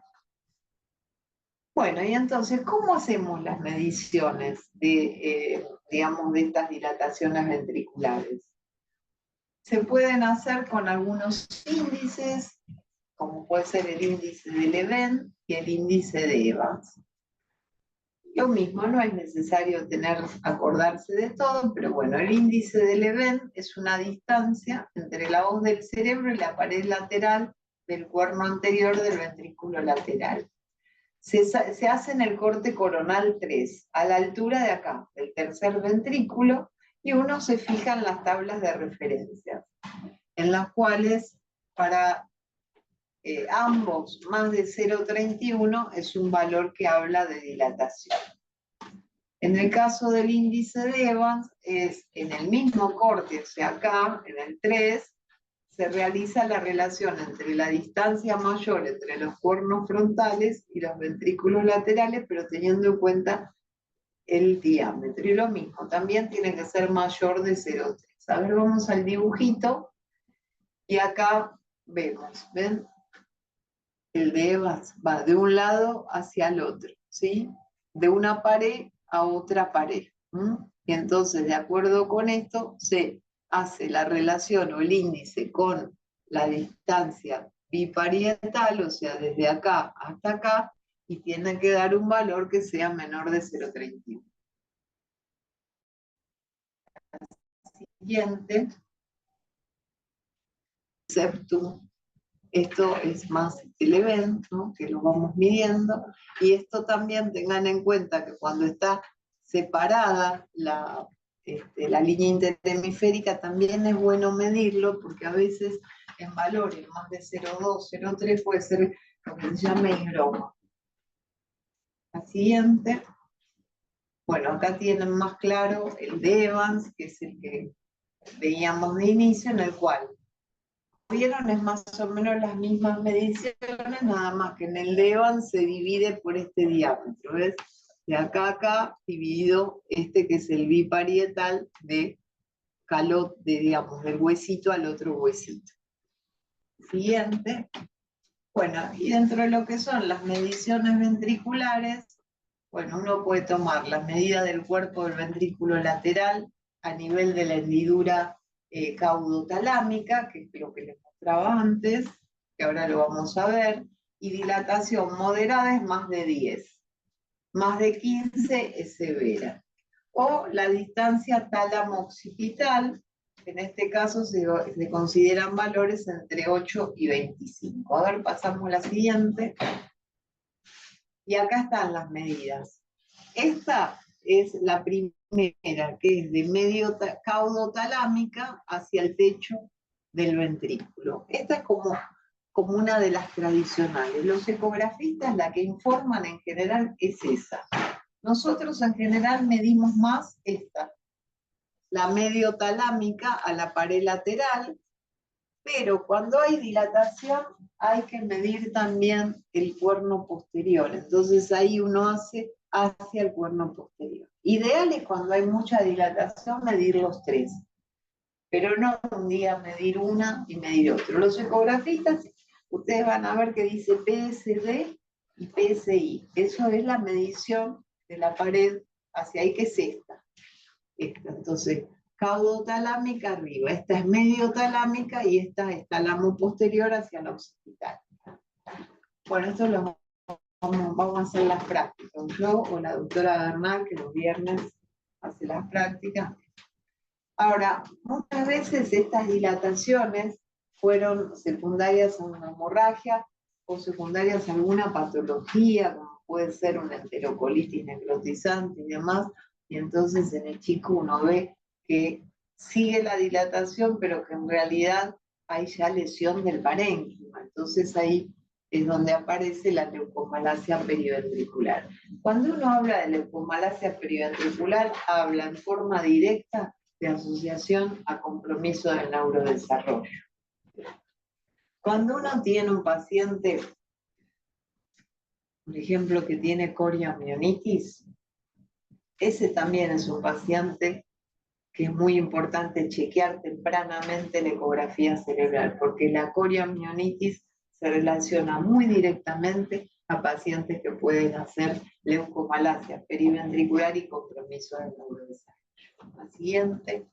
[SPEAKER 2] Bueno, y entonces, ¿cómo hacemos las mediciones de estas dilataciones ventriculares? Se pueden hacer con algunos índices, como puede ser el índice de Leven y el índice de Evans. Lo mismo, no es necesario acordarse de todo, pero bueno, el índice de Leven es una distancia entre la hoz del cerebro y la pared lateral del cuerno anterior del ventrículo lateral. Se hace en el corte coronal 3, a la altura de acá, del tercer ventrículo, y uno se fija en las tablas de referencia, en las cuales para ambos más de 0,31 es un valor que habla de dilatación. En el caso del índice de Evans, es en el mismo corte, o sea, acá, en el 3, se realiza la relación entre la distancia mayor entre los cuernos frontales y los ventrículos laterales, pero teniendo en cuenta el diámetro. Y lo mismo, también tiene que ser mayor de 0,3. A ver, vamos al dibujito, y acá vemos, ¿ven? El de Evans va de un lado hacia el otro, ¿sí? De una pared a otra pared. Y entonces, de acuerdo con esto, se hace la relación o el índice con la distancia biparietal, o sea, desde acá hasta acá, y tiene que dar un valor que sea menor de 0,31. Siguiente, septum. Esto es más el evento, que lo vamos midiendo, y esto también tengan en cuenta que cuando está separada la línea interhemisférica también es bueno medirlo, porque a veces en valores más de 0,2, 0,3 puede ser lo que se llama higroma. La siguiente, bueno, acá tienen más claro el de Evans, que es el que veíamos de inicio, en el cual vieron es más o menos las mismas mediciones, nada más que en el de Evans se divide por este diámetro, ¿ves? De acá a acá, dividido este que es el biparietal de calot, digamos, del huesito al otro huesito. Siguiente. Bueno, y dentro de lo que son las mediciones ventriculares, bueno, uno puede tomar la medida del cuerpo del ventrículo lateral a nivel de la hendidura caudotalámica, que es lo que les mostraba antes, que ahora lo vamos a ver, y dilatación moderada es más de 10, más de 15 es severa. O la distancia tálamo-occipital, en este caso se consideran valores entre 8 y 25. A ver, pasamos a la siguiente. Y acá están las medidas. Esta es la primera, que es de medio caudotalámica hacia el techo del ventrículo. Esta es como una de las tradicionales. Los ecografistas la que informan en general es esa. Nosotros en general medimos más esta, la mediotalámica a la pared lateral, pero cuando hay dilatación hay que medir también el cuerno posterior. Entonces ahí uno hace hacia el cuerno posterior. Ideal es cuando hay mucha dilatación medir los tres, pero no un día medir una y medir otro. Los ecografistas, ustedes van a ver que dice PSD y PSI. Eso es la medición de la pared hacia ahí, que es esta. Entonces, caudotalámica arriba, esta es mediotalámica y esta es talamo posterior hacia la occipital. Bueno, esto lo vamos a hacer las prácticas, yo o la doctora Bernal, que los viernes hace las prácticas. Ahora, muchas veces estas dilataciones fueron secundarias a una hemorragia o secundarias a alguna patología, como puede ser una enterocolitis necrotizante y demás, y entonces en el chico uno ve que sigue la dilatación, pero que en realidad hay ya lesión del parénquima. Entonces ahí es donde aparece la leucomalacia periventricular. Cuando uno habla de leucomalacia periventricular, habla en forma directa de asociación a compromiso del neurodesarrollo. Cuando uno tiene un paciente, por ejemplo, que tiene coriomionitis, ese también es un paciente que es muy importante chequear tempranamente la ecografía cerebral, porque la coriomionitis se relaciona muy directamente a pacientes que pueden hacer leucomalacia periventricular y compromiso del neurodesarrollo. La siguiente.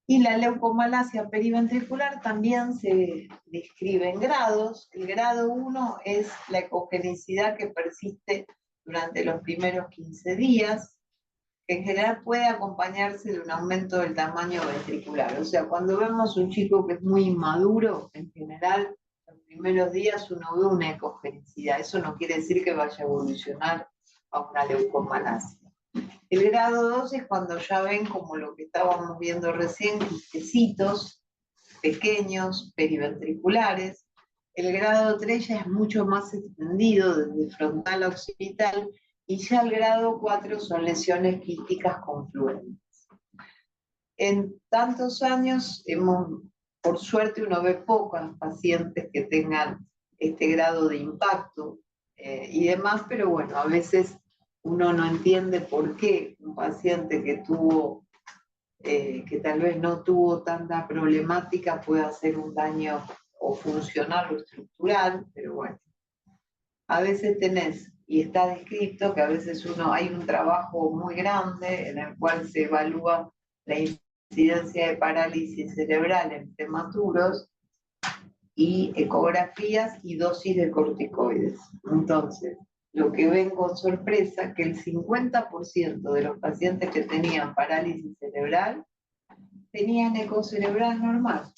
[SPEAKER 2] Y la leucomalacia periventricular también se describe en grados. El grado 1 es la ecogenicidad que persiste durante los primeros 15 días, que en general puede acompañarse de un aumento del tamaño ventricular. O sea, cuando vemos un chico que es muy inmaduro, en general, los primeros días uno ve una ecogenicidad. Eso no quiere decir que vaya a evolucionar a una leucomalacia. El grado 2 es cuando ya ven, como lo que estábamos viendo recién, quistecitos pequeños, periventriculares. El grado 3 ya es mucho más extendido, desde frontal a occipital, y ya el grado 4 son lesiones quísticas confluentes. En tantos años, por suerte uno ve pocos pacientes que tengan este grado de impacto y demás, pero bueno, a veces uno no entiende por qué un paciente que tal vez no tuvo tanta problemática puede hacer un daño o funcional o estructural, pero bueno, a veces tenés, y está descrito que a veces hay un trabajo muy grande en el cual se evalúa la incidencia de parálisis cerebral en prematuros y ecografías y dosis de corticoides. Entonces, lo que ven con sorpresa que el 50% de los pacientes que tenían parálisis cerebral tenían eco cerebral normal.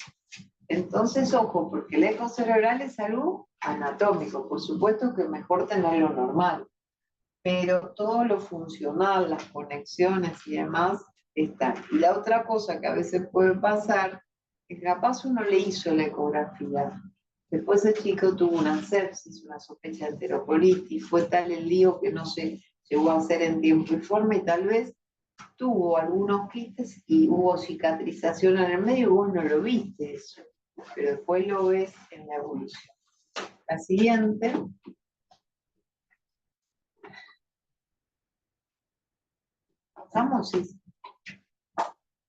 [SPEAKER 2] Entonces, ojo, porque el eco cerebral es algo anatómico, por supuesto que es mejor tenerlo normal, pero todo lo funcional, las conexiones y demás, están. Y la otra cosa que a veces puede pasar es que capaz uno le hizo la ecografía, después el chico tuvo una sepsis, una sospecha de enterocolitis, fue tal el lío que no se llegó a hacer en tiempo y forma y tal vez tuvo algunos quistes y hubo cicatrización en el medio y vos no lo viste eso, pero después lo ves en la evolución. La siguiente. ¿Pasamos? Sí.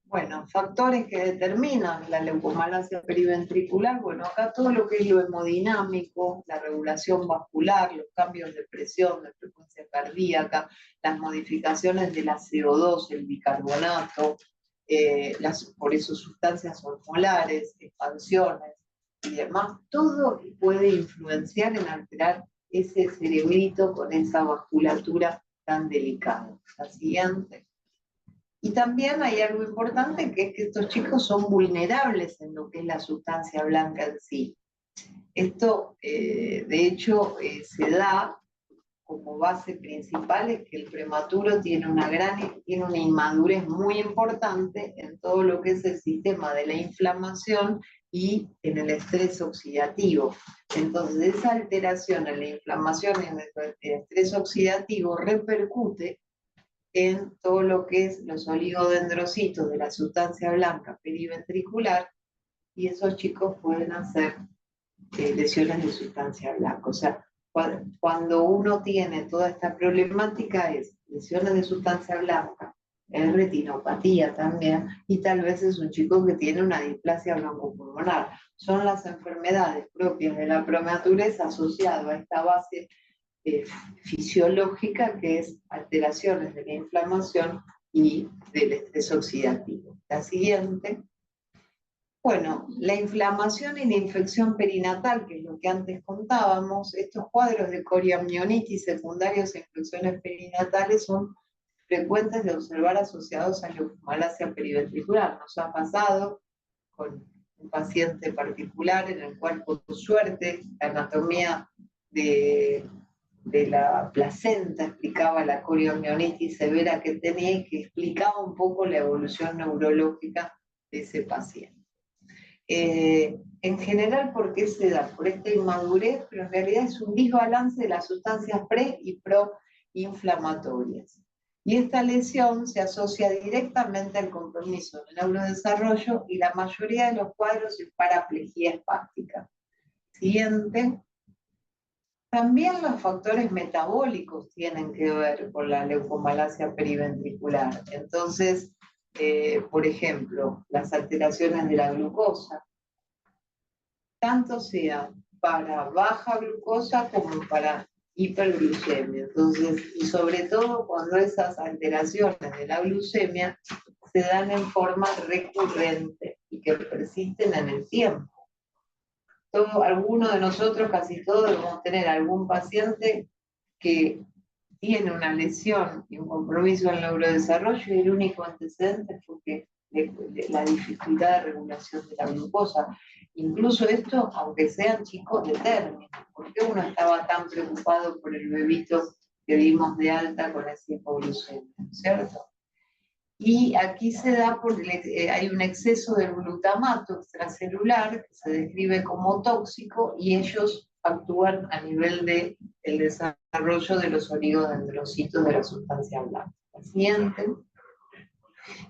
[SPEAKER 2] Bueno, factores que determinan la leucomalacia periventricular, bueno, acá todo lo que es lo hemodinámico, la regulación vascular, los cambios de presión, de frecuencia cardíaca, las modificaciones de la CO2, el bicarbonato, por eso sustancias hormonales, expansiones y demás, todo puede influenciar en alterar ese cerebrito con esa vasculatura tan delicada. La siguiente. Y también hay algo importante, que es que estos chicos son vulnerables en lo que es la sustancia blanca en sí. Esto, de hecho, se da como base principal, es que el prematuro tiene una inmadurez muy importante en todo lo que es el sistema de la inflamación y en el estrés oxidativo. Entonces, esa alteración en la inflamación y en el estrés oxidativo repercute en todo lo que es los oligodendrocitos de la sustancia blanca periventricular, y esos chicos pueden hacer lesiones de sustancia blanca. O sea, cuando uno tiene toda esta problemática es lesiones de sustancia blanca, es retinopatía también, y tal vez es un chico que tiene una displasia broncopulmonar. Son las enfermedades propias de la prematurez asociadas a esta base fisiológica, que es alteraciones de la inflamación y del estrés oxidativo. La siguiente. Bueno, la inflamación y la infección perinatal, que es lo que antes contábamos, estos cuadros de coriamnionitis secundarios a infecciones perinatales son frecuentes de observar asociados a leucomalacia periventricular. Nos ha pasado con un paciente particular en el cual, por suerte, la anatomía de la placenta explicaba la coriamnionitis severa que tenía y que explicaba un poco la evolución neurológica de ese paciente. En general, ¿por qué se da? Por esta inmadurez, pero en realidad es un desbalance de las sustancias pre- y proinflamatorias. Y esta lesión se asocia directamente al compromiso del neurodesarrollo y la mayoría de los cuadros es paraplegia espástica. Siguiente. También los factores metabólicos tienen que ver con la leucomalacia periventricular. Entonces, por ejemplo, las alteraciones de la glucosa, tanto sea para baja glucosa como para hiperglucemia. Entonces, y sobre todo cuando esas alteraciones de la glucemia se dan en forma recurrente y que persisten en el tiempo. Algunos de nosotros, casi todos, debemos tener algún paciente que tiene una lesión y un compromiso en el neurodesarrollo y el único antecedente fue que la dificultad de regulación de la glucosa. Incluso esto, aunque sean chicos de término, ¿por qué uno estaba tan preocupado por el bebito que dimos de alta con esa hipoglucemia? ¿Cierto? Y aquí se da porque hay un exceso de glutamato extracelular que se describe como tóxico y ellos actúan a nivel del desarrollo de los oligodendrocitos de la sustancia blanca. La siguiente.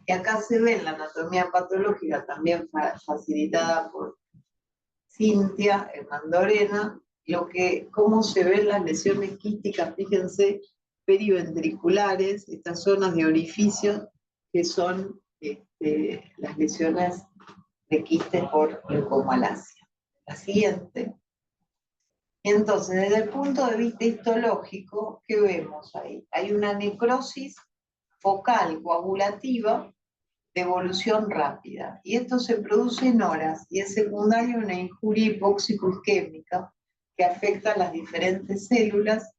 [SPEAKER 2] Y acá se ve en la anatomía patológica, también facilitada por Cintia Mandorena, cómo se ven las lesiones quísticas, fíjense, periventriculares, estas zonas de orificio, que son las lesiones de quiste por leucomalacia. La siguiente. Entonces, desde el punto de vista histológico, ¿qué vemos ahí? Hay una necrosis focal coagulativa de evolución rápida, y esto se produce en horas, y es secundario a una injuria hipóxico-isquémica que afecta a las diferentes células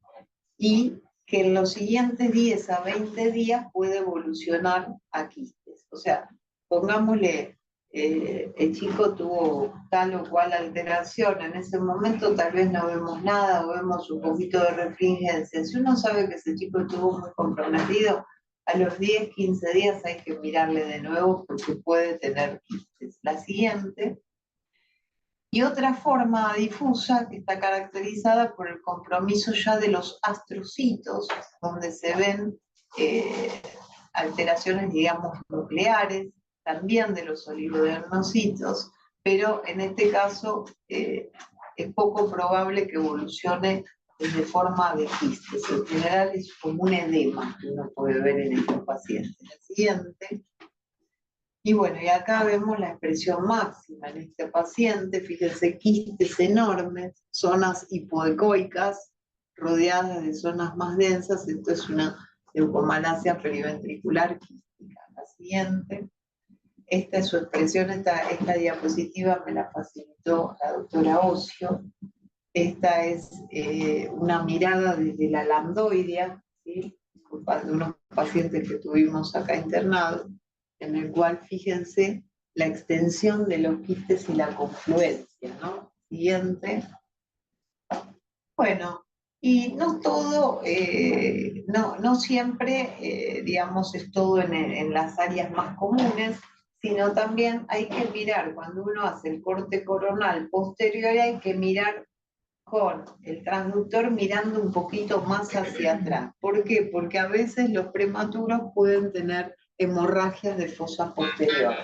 [SPEAKER 2] y que en los siguientes 10 a 20 días puede evolucionar a quistes. O sea, pongámosle, el chico tuvo tal o cual alteración, en ese momento tal vez no vemos nada o vemos un poquito de refringencia. Si uno sabe que ese chico estuvo muy comprometido, a los 10, 15 días hay que mirarle de nuevo porque puede tener quistes. La siguiente. Y otra forma difusa que está caracterizada por el compromiso ya de los astrocitos, donde se ven alteraciones, digamos, nucleares, también de los oligodendrocitos, pero en este caso es poco probable que evolucione de forma de quistes. En general es como un edema que uno puede ver en estos pacientes. La siguiente. Y bueno, y acá vemos la expresión máxima en este paciente, fíjense, quistes enormes, zonas hipoecoicas, rodeadas de zonas más densas, esto es una leucomalacia periventricular quística. La siguiente. Esta es su expresión, esta diapositiva me la facilitó la doctora Ocio. Esta es una mirada desde la lambdoidea, ¿sí? De unos pacientes que tuvimos acá internados, en el cual, fíjense, la extensión de los quistes y la confluencia, ¿no? Siguiente. Bueno, y no todo, no siempre, digamos, es todo en las áreas más comunes, sino también hay que mirar, cuando uno hace el corte coronal posterior, hay que mirar con el transductor mirando un poquito más hacia atrás. ¿Por qué? Porque a veces los prematuros pueden tener hemorragias de fosa posterior,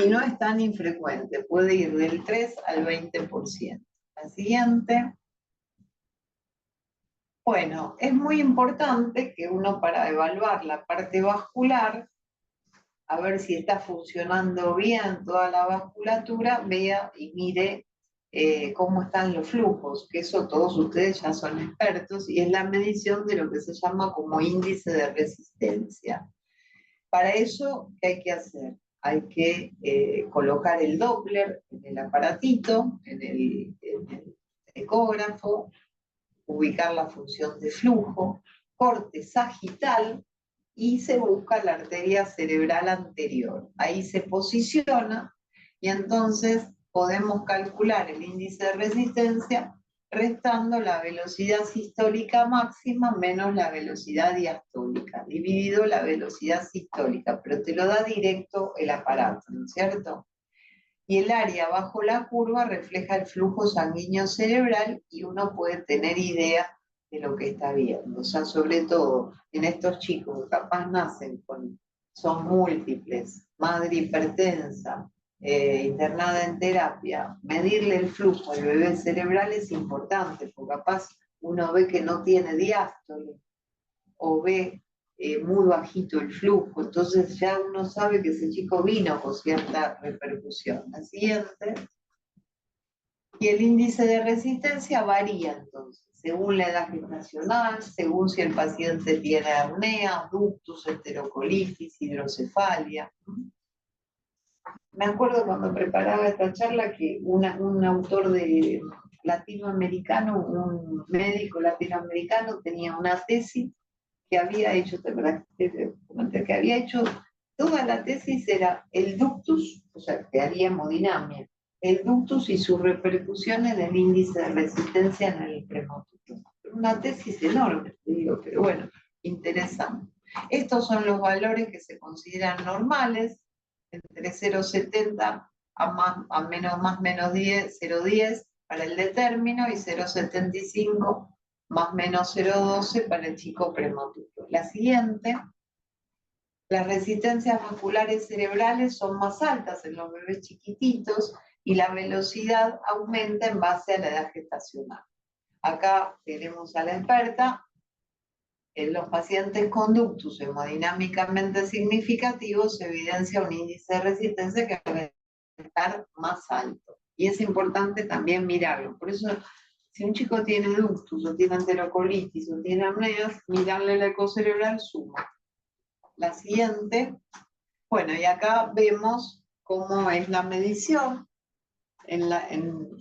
[SPEAKER 2] y no es tan infrecuente, puede ir del 3 al 20%. La siguiente. Bueno, es muy importante que uno, para evaluar la parte vascular, a ver si está funcionando bien toda la vasculatura, vea y mire cómo están los flujos, que eso todos ustedes ya son expertos, y es la medición de lo que se llama como índice de resistencia. Para eso, ¿qué hay que hacer? Hay que colocar el Doppler en el aparatito, en el ecógrafo, ubicar la función de flujo, corte sagital, y se busca la arteria cerebral anterior. Ahí se posiciona y entonces podemos calcular el índice de resistencia restando la velocidad sistólica máxima menos la velocidad diastólica, dividido la velocidad sistólica, pero te lo da directo el aparato, ¿no es cierto? Y el área bajo la curva refleja el flujo sanguíneo cerebral y uno puede tener idea de lo que está viendo. O sea, sobre todo en estos chicos que capaz nacen son múltiples, madre hipertensa, internada en terapia, medirle el flujo al bebé cerebral es importante, porque capaz uno ve que no tiene diástole, o ve muy bajito el flujo, entonces ya uno sabe que ese chico vino con cierta repercusión. La siguiente. Y el índice de resistencia varía entonces, según la edad gestacional, según si el paciente tiene apnea, ductus, enterocolitis, hidrocefalia. Me acuerdo cuando preparaba esta charla que un autor latinoamericano, un médico latinoamericano, tenía una tesis que había hecho, que había hecho, toda la tesis era el ductus, o sea, que haría hemodinamia, el ductus y su repercusión en el índice de resistencia en el prematuro. Una tesis enorme, te digo, pero bueno, interesante. Estos son los valores que se consideran normales, entre 0,70 a menos 10, 0,10, para el de término y 0,75 más menos 0,12 para el chico prematuro. La siguiente, las resistencias vasculares cerebrales son más altas en los bebés chiquititos y la velocidad aumenta en base a la edad gestacional. Acá tenemos a la experta. En los pacientes con ductus hemodinámicamente significativos se evidencia un índice de resistencia que va a estar más alto. Y es importante también mirarlo. Por eso, si un chico tiene ductus o tiene enterocolitis o tiene apneas, mirarle el eco cerebral suma. La siguiente, bueno, y acá vemos cómo es la medición.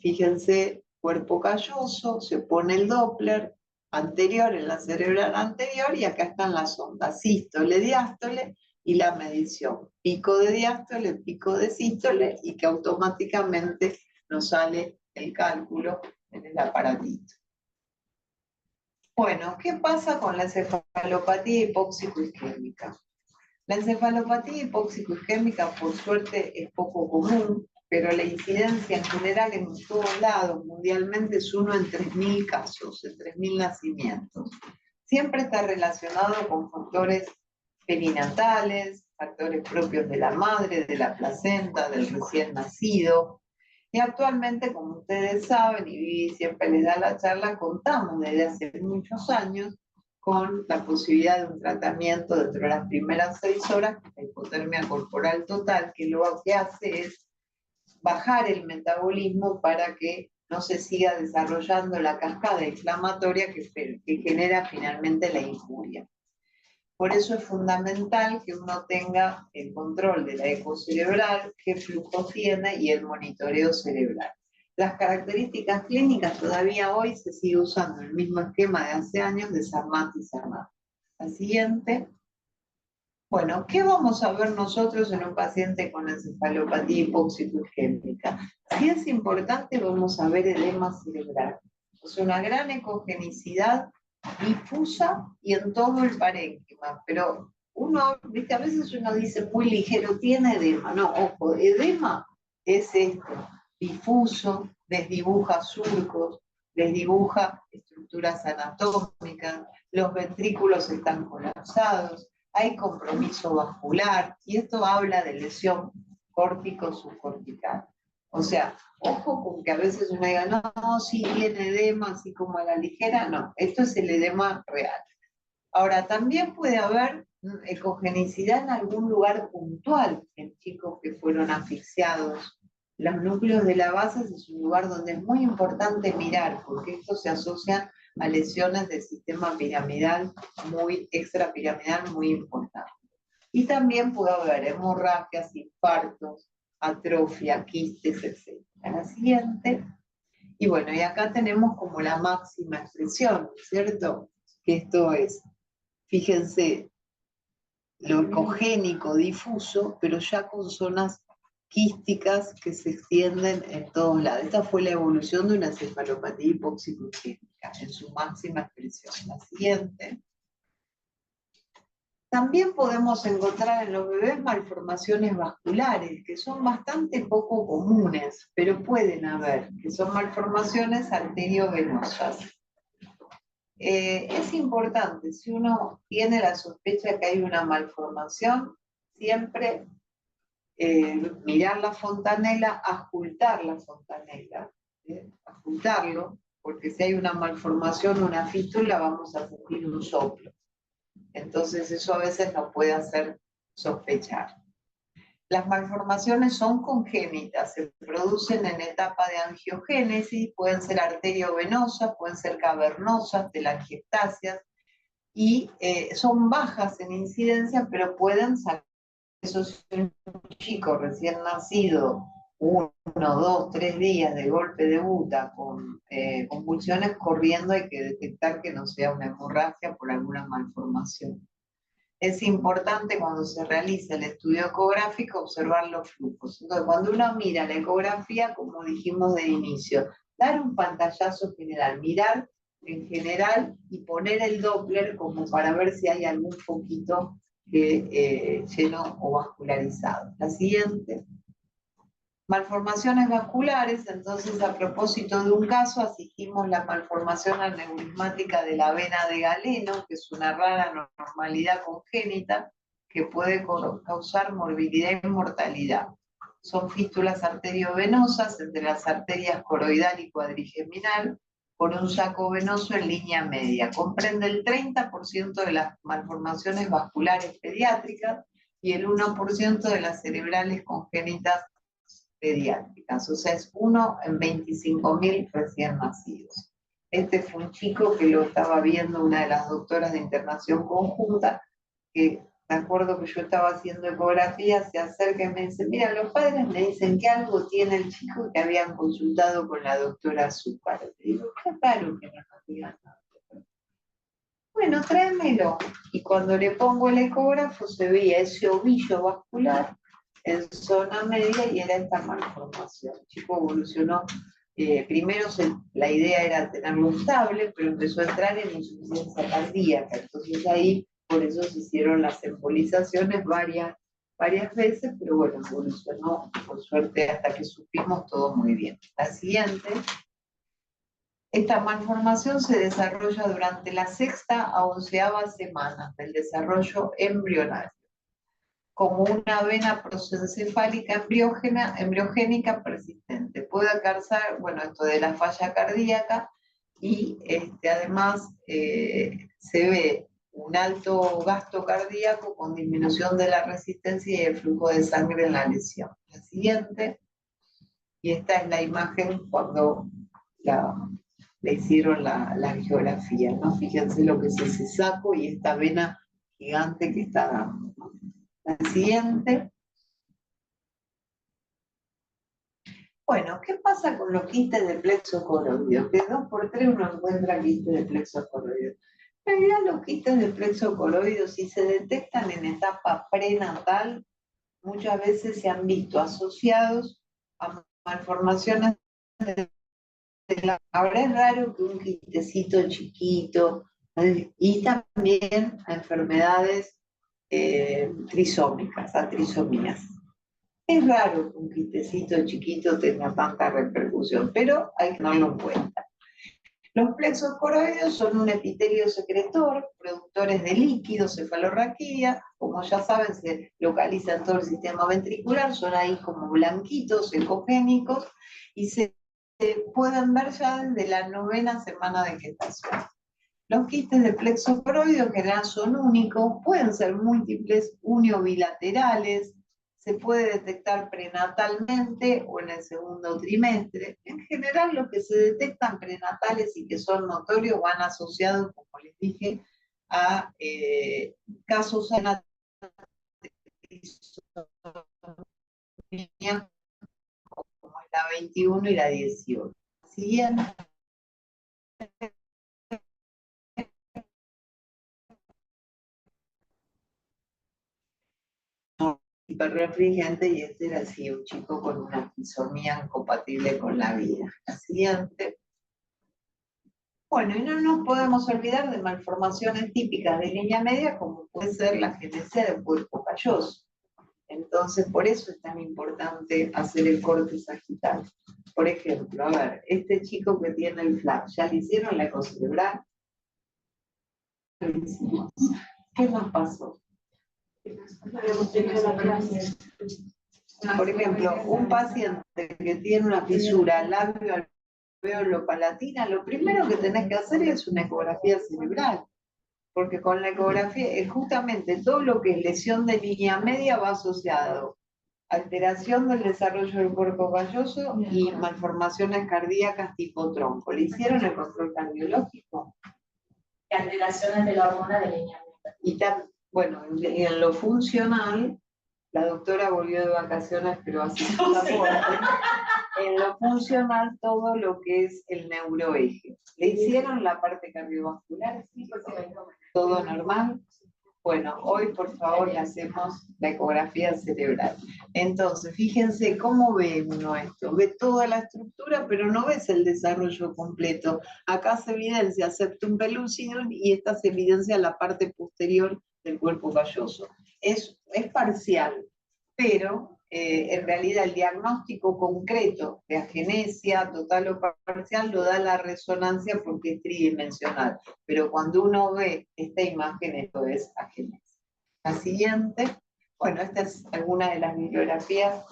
[SPEAKER 2] Fíjense, cuerpo calloso, se pone el Doppler anterior en la cerebral anterior y acá están las ondas, sístole, diástole y la medición. Pico de diástole, pico de sístole y que automáticamente nos sale el cálculo en el aparatito. Bueno, ¿qué pasa con la encefalopatía hipóxico-isquémica? La encefalopatía hipóxico-isquémica, por suerte, es poco común, pero la incidencia en general en todos lados, mundialmente, es 1 en 3.000 casos, en 3.000 nacimientos. Siempre está relacionado con factores perinatales, factores propios de la madre, de la placenta, del recién nacido. Y actualmente, como ustedes saben, y Vivi siempre les da la charla, contamos desde hace muchos años con la posibilidad de un tratamiento dentro de las primeras 6 horas, la hipotermia corporal total, que lo que hace es bajar el metabolismo para que no se siga desarrollando la cascada inflamatoria que genera finalmente la injuria. Por eso es fundamental que uno tenga el control de la eco cerebral, qué flujo tiene y el monitoreo cerebral. Las características clínicas todavía hoy se sigue usando el mismo esquema de hace años de Sarmat y Sarmat. La siguiente. Bueno, ¿qué vamos a ver nosotros en un paciente con encefalopatía hipóxico-isquémica? Si es importante, vamos a ver edema cerebral. Es una gran ecogenicidad difusa y en todo el parénquima, pero uno, ¿viste? A veces uno dice muy ligero, tiene edema. No, ojo, edema es esto, difuso, desdibuja surcos, desdibuja estructuras anatómicas, los ventrículos están colapsados, hay compromiso vascular, y esto habla de lesión córtico-subcortical. O sea, ojo con que a veces uno diga, no, sí tiene edema, así como a la ligera, no, esto es el edema real. Ahora, también puede haber ecogenicidad en algún lugar puntual, en chicos que fueron asfixiados. Los núcleos de la base es un lugar donde es muy importante mirar, porque esto se asocia a lesiones del sistema piramidal, extrapiramidal muy importantes. Y también puede haber hemorragias, infartos, atrofia, quistes, etc. La siguiente. Y bueno, y acá tenemos como la máxima expresión, ¿cierto? Que esto es, fíjense, lo ecogénico difuso, pero ya con zonas quísticas que se extienden en todos lados. Esta fue la evolución de una encefalopatía hipóxico-isquémica en su máxima expresión. La siguiente. También podemos encontrar en los bebés malformaciones vasculares, que son bastante poco comunes, pero pueden haber, que son malformaciones arteriovenosas. Es importante, si uno tiene la sospecha que hay una malformación, siempre mirar la fontanela, auscultar la fontanela, auscultarlo, porque si hay una malformación, una fístula, vamos a sentir un soplo. Entonces eso a veces nos puede hacer sospechar. Las malformaciones son congénitas, se producen en etapa de angiogénesis, pueden ser arteriovenosas, pueden ser cavernosas, telangiectasias, y son bajas en incidencia, pero pueden salir. Eso es un chico recién nacido, 1, 2, 3 días de golpe debuta con convulsiones, corriendo hay que detectar que no sea una hemorragia por alguna malformación. Es importante cuando se realiza el estudio ecográfico observar los flujos. Entonces, cuando uno mira la ecografía, como dijimos de inicio, dar un pantallazo general, mirar en general y poner el Doppler como para ver si hay algún poquito lleno o vascularizado. La siguiente. Malformaciones vasculares, entonces a propósito de un caso, asistimos la malformación aneurismática de la vena de Galeno, que es una rara anormalidad congénita que puede causar morbilidad y mortalidad. Son fístulas arteriovenosas entre las arterias coroidal y cuadrigeminal por un saco venoso en línea media. Comprende el 30% de las malformaciones vasculares pediátricas y el 1% de las cerebrales congénitas pediátricas, o sea, es 1 en 25.000 recién nacidos. Este fue un chico que lo estaba viendo una de las doctoras de internación conjunta, que me acuerdo que yo estaba haciendo ecografía, se acerca y me dice, mira, los padres me dicen que algo tiene el chico que habían consultado con la doctora Azúcar. Le digo, qué raro que no nos digan nada. Bueno, tráemelo. Y cuando le pongo el ecógrafo se veía ese ovillo vascular en zona media y era esta malformación. El chico evolucionó, primero la idea era tenerlo estable, pero empezó a entrar en insuficiencia cardíaca. Entonces ahí, por eso se hicieron las embolizaciones varias veces, pero bueno, evolucionó, por suerte, hasta que supimos todo muy bien. La siguiente. Esta malformación se desarrolla durante la 6ª a 11ª semana del desarrollo embrionario, como una vena prosencefálica embriogénica persistente. Puede causar, bueno, esto de la falla cardíaca y además se ve un alto gasto cardíaco con disminución de la resistencia y el flujo de sangre en la lesión. La siguiente, y esta es la imagen cuando le hicieron la angiografía, ¿no? Fíjense lo que es ese saco y esta vena gigante que está dando, ¿no? La siguiente. Bueno, ¿qué pasa con los quistes de plexo coroideo? Que 2 por 3 uno encuentra quistes de plexo coroideo. En realidad los quistes de plexo coroideo, si se detectan en etapa prenatal, muchas veces se han visto asociados a malformaciones de ahora es raro que un quistecito chiquito, y también a enfermedades trisómicas, a trisomías. Es raro que un quistecito chiquito tenga tanta repercusión, pero hay que tenerlo en cuenta. Los plexos coroideos son un epitelio secretor, productores de líquido, cefalorraquídea, como ya saben, se localiza en todo el sistema ventricular, son ahí como blanquitos, ecogénicos, y se pueden ver ya desde la 9ª semana de gestación. Los quistes de plexo coroideo en general son únicos, pueden ser múltiples, uniobilaterales, se puede detectar prenatalmente o en el 2º trimestre. En general, los que se detectan prenatales y que son notorios van asociados, como les dije, a casos de trisomía, como la 21 y la 18. Siguiente. Hiperrefringente, y este era así, un chico con una trisomía incompatible con la vida. La siguiente. Bueno, y no nos podemos olvidar de malformaciones típicas de línea media, como puede ser la genesia del cuerpo calloso. Entonces, por eso es tan importante hacer el corte sagital. Por ejemplo, a ver, este chico que tiene el FLAP, ¿ya le hicieron la ecocerebral? ¿Qué más pasó? Por ejemplo, un paciente que tiene una fisura labio-alveolo-palatina, lo primero que tenés que hacer es una ecografía cerebral, porque con la ecografía, justamente todo lo que es lesión de línea media va asociado a alteración del desarrollo del cuerpo calloso y malformaciones cardíacas tipo tronco. ¿Le hicieron el control cardiológico?
[SPEAKER 3] Alteraciones de la hormona de línea media.
[SPEAKER 2] Y bueno, en lo funcional, la doctora volvió de vacaciones, pero así en lo funcional, todo lo que es el neuroeje. ¿Le hicieron la parte cardiovascular? Sí, ¿todo normal? Bueno, hoy por favor le hacemos la ecografía cerebral. Entonces, fíjense cómo ve uno esto. Ve toda la estructura, pero no ves el desarrollo completo. Acá se evidencia septum pellucidum y esta se evidencia la parte posterior del cuerpo calloso. Es parcial, pero en realidad el diagnóstico concreto de agenesia total o parcial lo da la resonancia porque es tridimensional, pero cuando uno ve esta imagen, esto es agenesia. La siguiente, bueno, esta es alguna de las bibliografías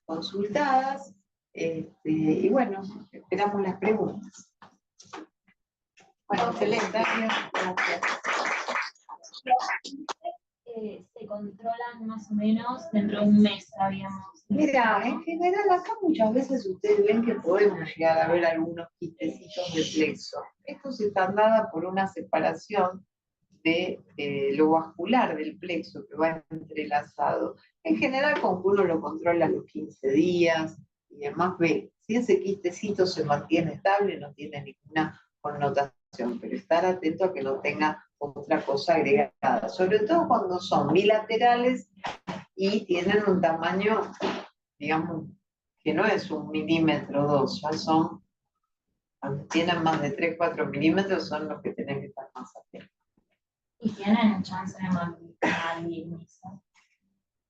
[SPEAKER 2] consultadas, y bueno, esperamos las preguntas. Bueno, excelente, gracias.
[SPEAKER 3] Se controlan más o menos dentro de un mes, sabíamos.
[SPEAKER 2] Mira, en general acá muchas veces ustedes ven que podemos llegar a ver algunos quistecitos de plexo. Estos están dados por una separación de lo vascular del plexo que va entrelazado. En general, con uno lo controla a los 15 días y demás ve. Si ese quistecito se mantiene estable, no tiene ninguna connotación, pero estar atento a que no tenga otra cosa agregada, sobre todo cuando son bilaterales y tienen un tamaño, digamos, que no es 1 milímetro o 2, ya son, cuando tienen más de 3, 4 milímetros, son los que tienen que estar más atentos.
[SPEAKER 3] ¿Y tienen chance de malignizar?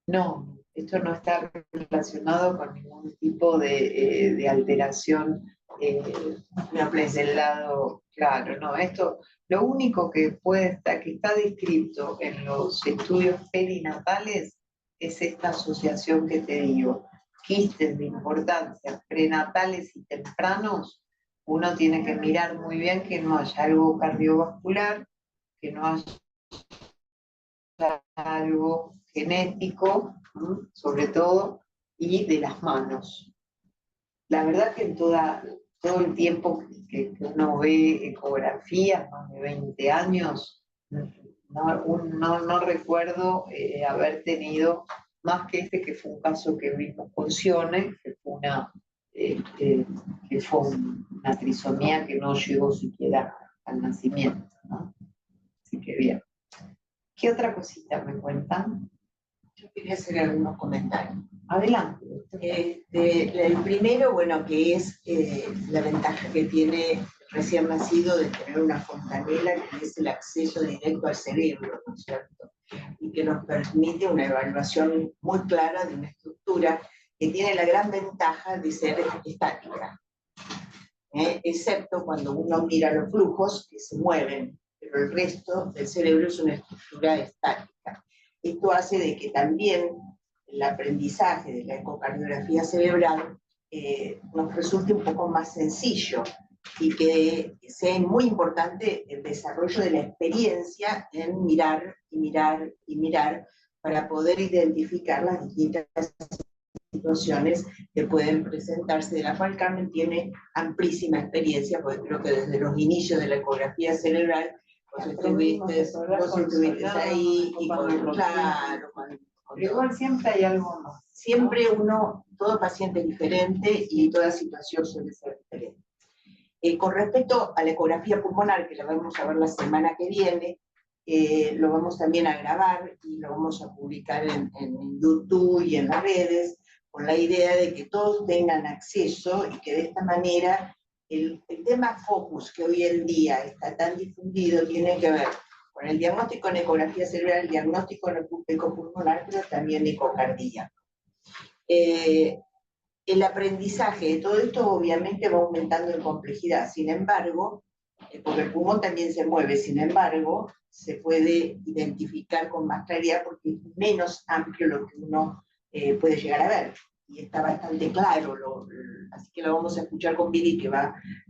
[SPEAKER 2] No, esto no está relacionado con ningún tipo de alteración desde el lado, claro, no, esto, lo único que puede estar, que está descrito en los estudios perinatales es esta asociación que te digo, quistes de importancia prenatales y tempranos, uno tiene que mirar muy bien que no haya algo cardiovascular, que no haya algo genético, sobre todo, y de las manos. La verdad que en todo el tiempo que uno ve ecografías, más de 20 años, no recuerdo haber tenido más que que fue un caso que vimos con Sione, que fue una trisomía que no llegó siquiera al nacimiento, ¿no? Así que bien. ¿Qué otra cosita me cuentan?
[SPEAKER 1] Yo quería hacer algunos comentarios.
[SPEAKER 2] Adelante.
[SPEAKER 1] El primero, bueno, que es la ventaja que tiene recién nacido de tener una fontanela, que es el acceso directo al cerebro, ¿no es cierto? Y que nos permite una evaluación muy clara de una estructura que tiene la gran ventaja de ser estática, excepto cuando uno mira los flujos que se mueven, pero el resto del cerebro es una estructura estática. Esto hace de que también el aprendizaje de la ecocardiografía cerebral nos resulte un poco más sencillo y que sea muy importante el desarrollo de la experiencia en mirar y mirar y mirar para poder identificar las distintas situaciones que pueden presentarse, de la cual Carmen tiene amplísima experiencia, porque creo que desde los inicios de la ecografía cerebral vos estuviste ahí, y claro,
[SPEAKER 2] igual siempre hay algo más.
[SPEAKER 1] Siempre todo paciente es diferente y toda situación suele ser diferente. Con respecto a la ecografía pulmonar, que la vamos a ver la semana que viene, lo vamos también a grabar y lo vamos a publicar en YouTube y en las redes, con la idea de que todos tengan acceso y que de esta manera el tema focus que hoy en día está tan difundido tiene que ver con el diagnóstico en ecografía cerebral, el diagnóstico en ecopulmonar, pero también ecocardía. El aprendizaje de todo esto obviamente va aumentando en complejidad, sin embargo, porque el pulmón también se mueve, sin embargo, se puede identificar con más claridad porque es menos amplio lo que uno puede llegar a ver, y está bastante claro, así que lo vamos a escuchar con Viri, que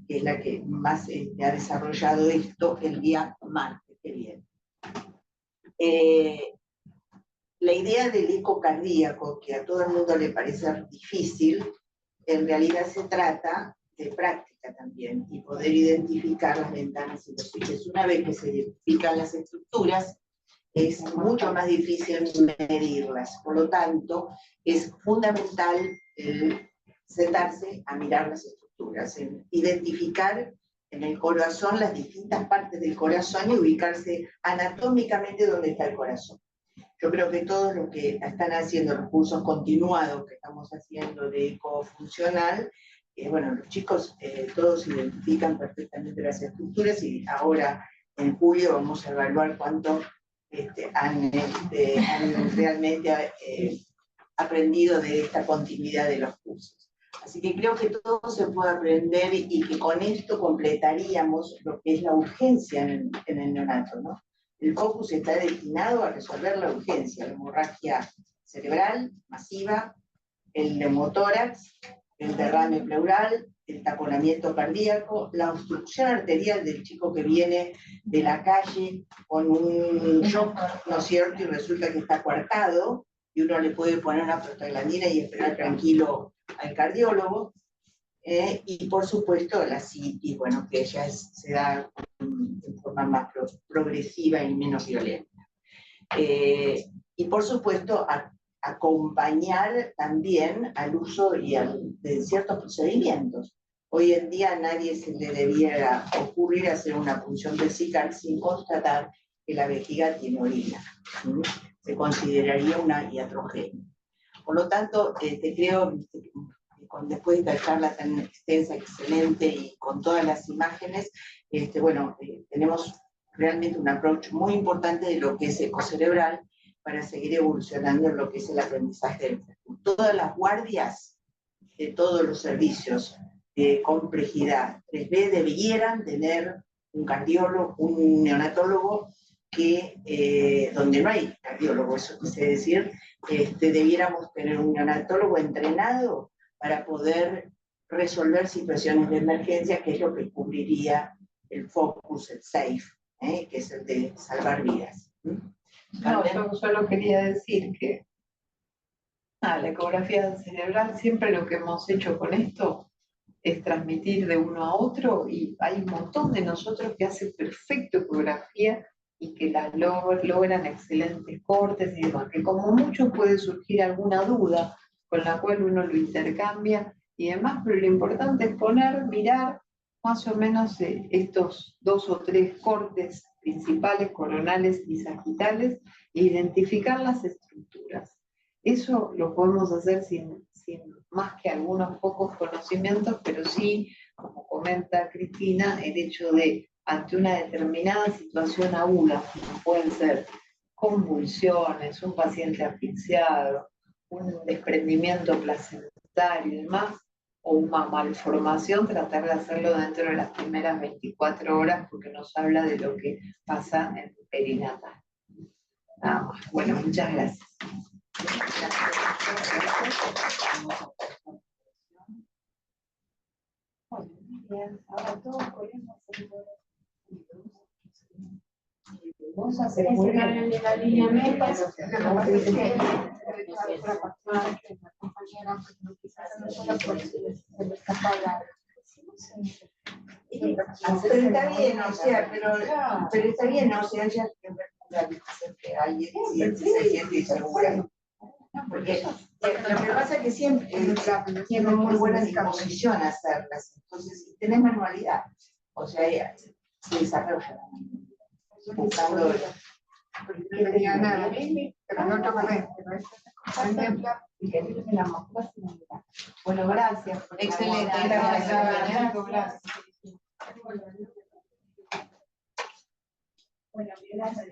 [SPEAKER 1] es la que más ha desarrollado esto el día martes que viene. La idea del eco cardíaco, que a todo el mundo le parece difícil, en realidad se trata de práctica también, y poder identificar las ventanas y los switches. Una vez que se identifican las estructuras, es mucho más difícil medirlas. Por lo tanto, es fundamental sentarse a mirar las estructuras, identificar en el corazón las distintas partes del corazón y ubicarse anatómicamente donde está el corazón. Yo creo que todos los que están haciendo los cursos continuados que estamos haciendo de eco funcional, bueno, los chicos todos identifican perfectamente las estructuras, y ahora en julio vamos a evaluar cuánto han realmente aprendido de esta continuidad de los cursos. Así que creo que todo se puede aprender y que con esto completaríamos lo que es la urgencia en el neonato, ¿no? El focus está destinado a resolver la urgencia, la hemorragia cerebral masiva, el neumotórax, el derrame pleural, el taponamiento cardíaco, la obstrucción arterial del chico que viene de la calle con un shock, ¿no es cierto? Y resulta que está coartado, y uno le puede poner una prostaglandina y esperar tranquilo al cardiólogo. Y por supuesto la citis, bueno, que ya se da de forma más progresiva y menos violenta. Y por supuesto acompañar también al uso de ciertos procedimientos. Hoy en día a nadie se le debiera ocurrir hacer una punción vesical sin constatar que la vejiga tiene orina. Se consideraría una iatrogenia. Por lo tanto, creo, después de esta charla tan extensa, excelente y con todas las imágenes, bueno, tenemos realmente un approach muy importante de lo que es ecocerebral para seguir evolucionando en lo que es el aprendizaje del futuro. Todas las guardias de todos los servicios de complejidad 3B debieran tener un cardiólogo, un neonatólogo donde no hay cardiólogo, eso quise decir, debiéramos tener un neonatólogo entrenado para poder resolver situaciones de emergencia, que es lo que cubriría el focus, el SAFE, que es el de salvar vidas.
[SPEAKER 2] No, yo solo quería decir que la ecografía cerebral, siempre lo que hemos hecho con esto es transmitir de uno a otro, y hay un montón de nosotros que hacen perfecto ecografía y que las logran excelentes cortes y demás, que como mucho puede surgir alguna duda con la cual uno lo intercambia y demás, pero lo importante es mirar más o menos estos 2 o 3 cortes principales, coronales y sagitales, e identificar las estructuras. Eso lo podemos hacer sin más que algunos pocos conocimientos, pero sí, como comenta Cristina, el hecho de, ante una determinada situación aguda, como pueden ser convulsiones, un paciente asfixiado, un desprendimiento placentario y demás, o una malformación, tratar de hacerlo dentro de las primeras 24 horas, porque nos habla de lo que pasa en el perinatal. Nada más. Bueno, muchas gracias. Bueno, bien, ahora todos podemos hacer vos haces muy bien.
[SPEAKER 4] En el alineamiento,
[SPEAKER 1] Pero está bien, o sea, pero está bien, o sea, ya que alguien se siente insegura. Porque lo que pasa es que siempre tiene muy buena disposición a hacerlas, entonces si tenés manualidad, o sea, se desarrolla. Buscando
[SPEAKER 4] no tenía nada, pero no tomé.
[SPEAKER 2] Bueno, gracias.
[SPEAKER 4] Excelente, gracias.
[SPEAKER 3] Bueno, gracias.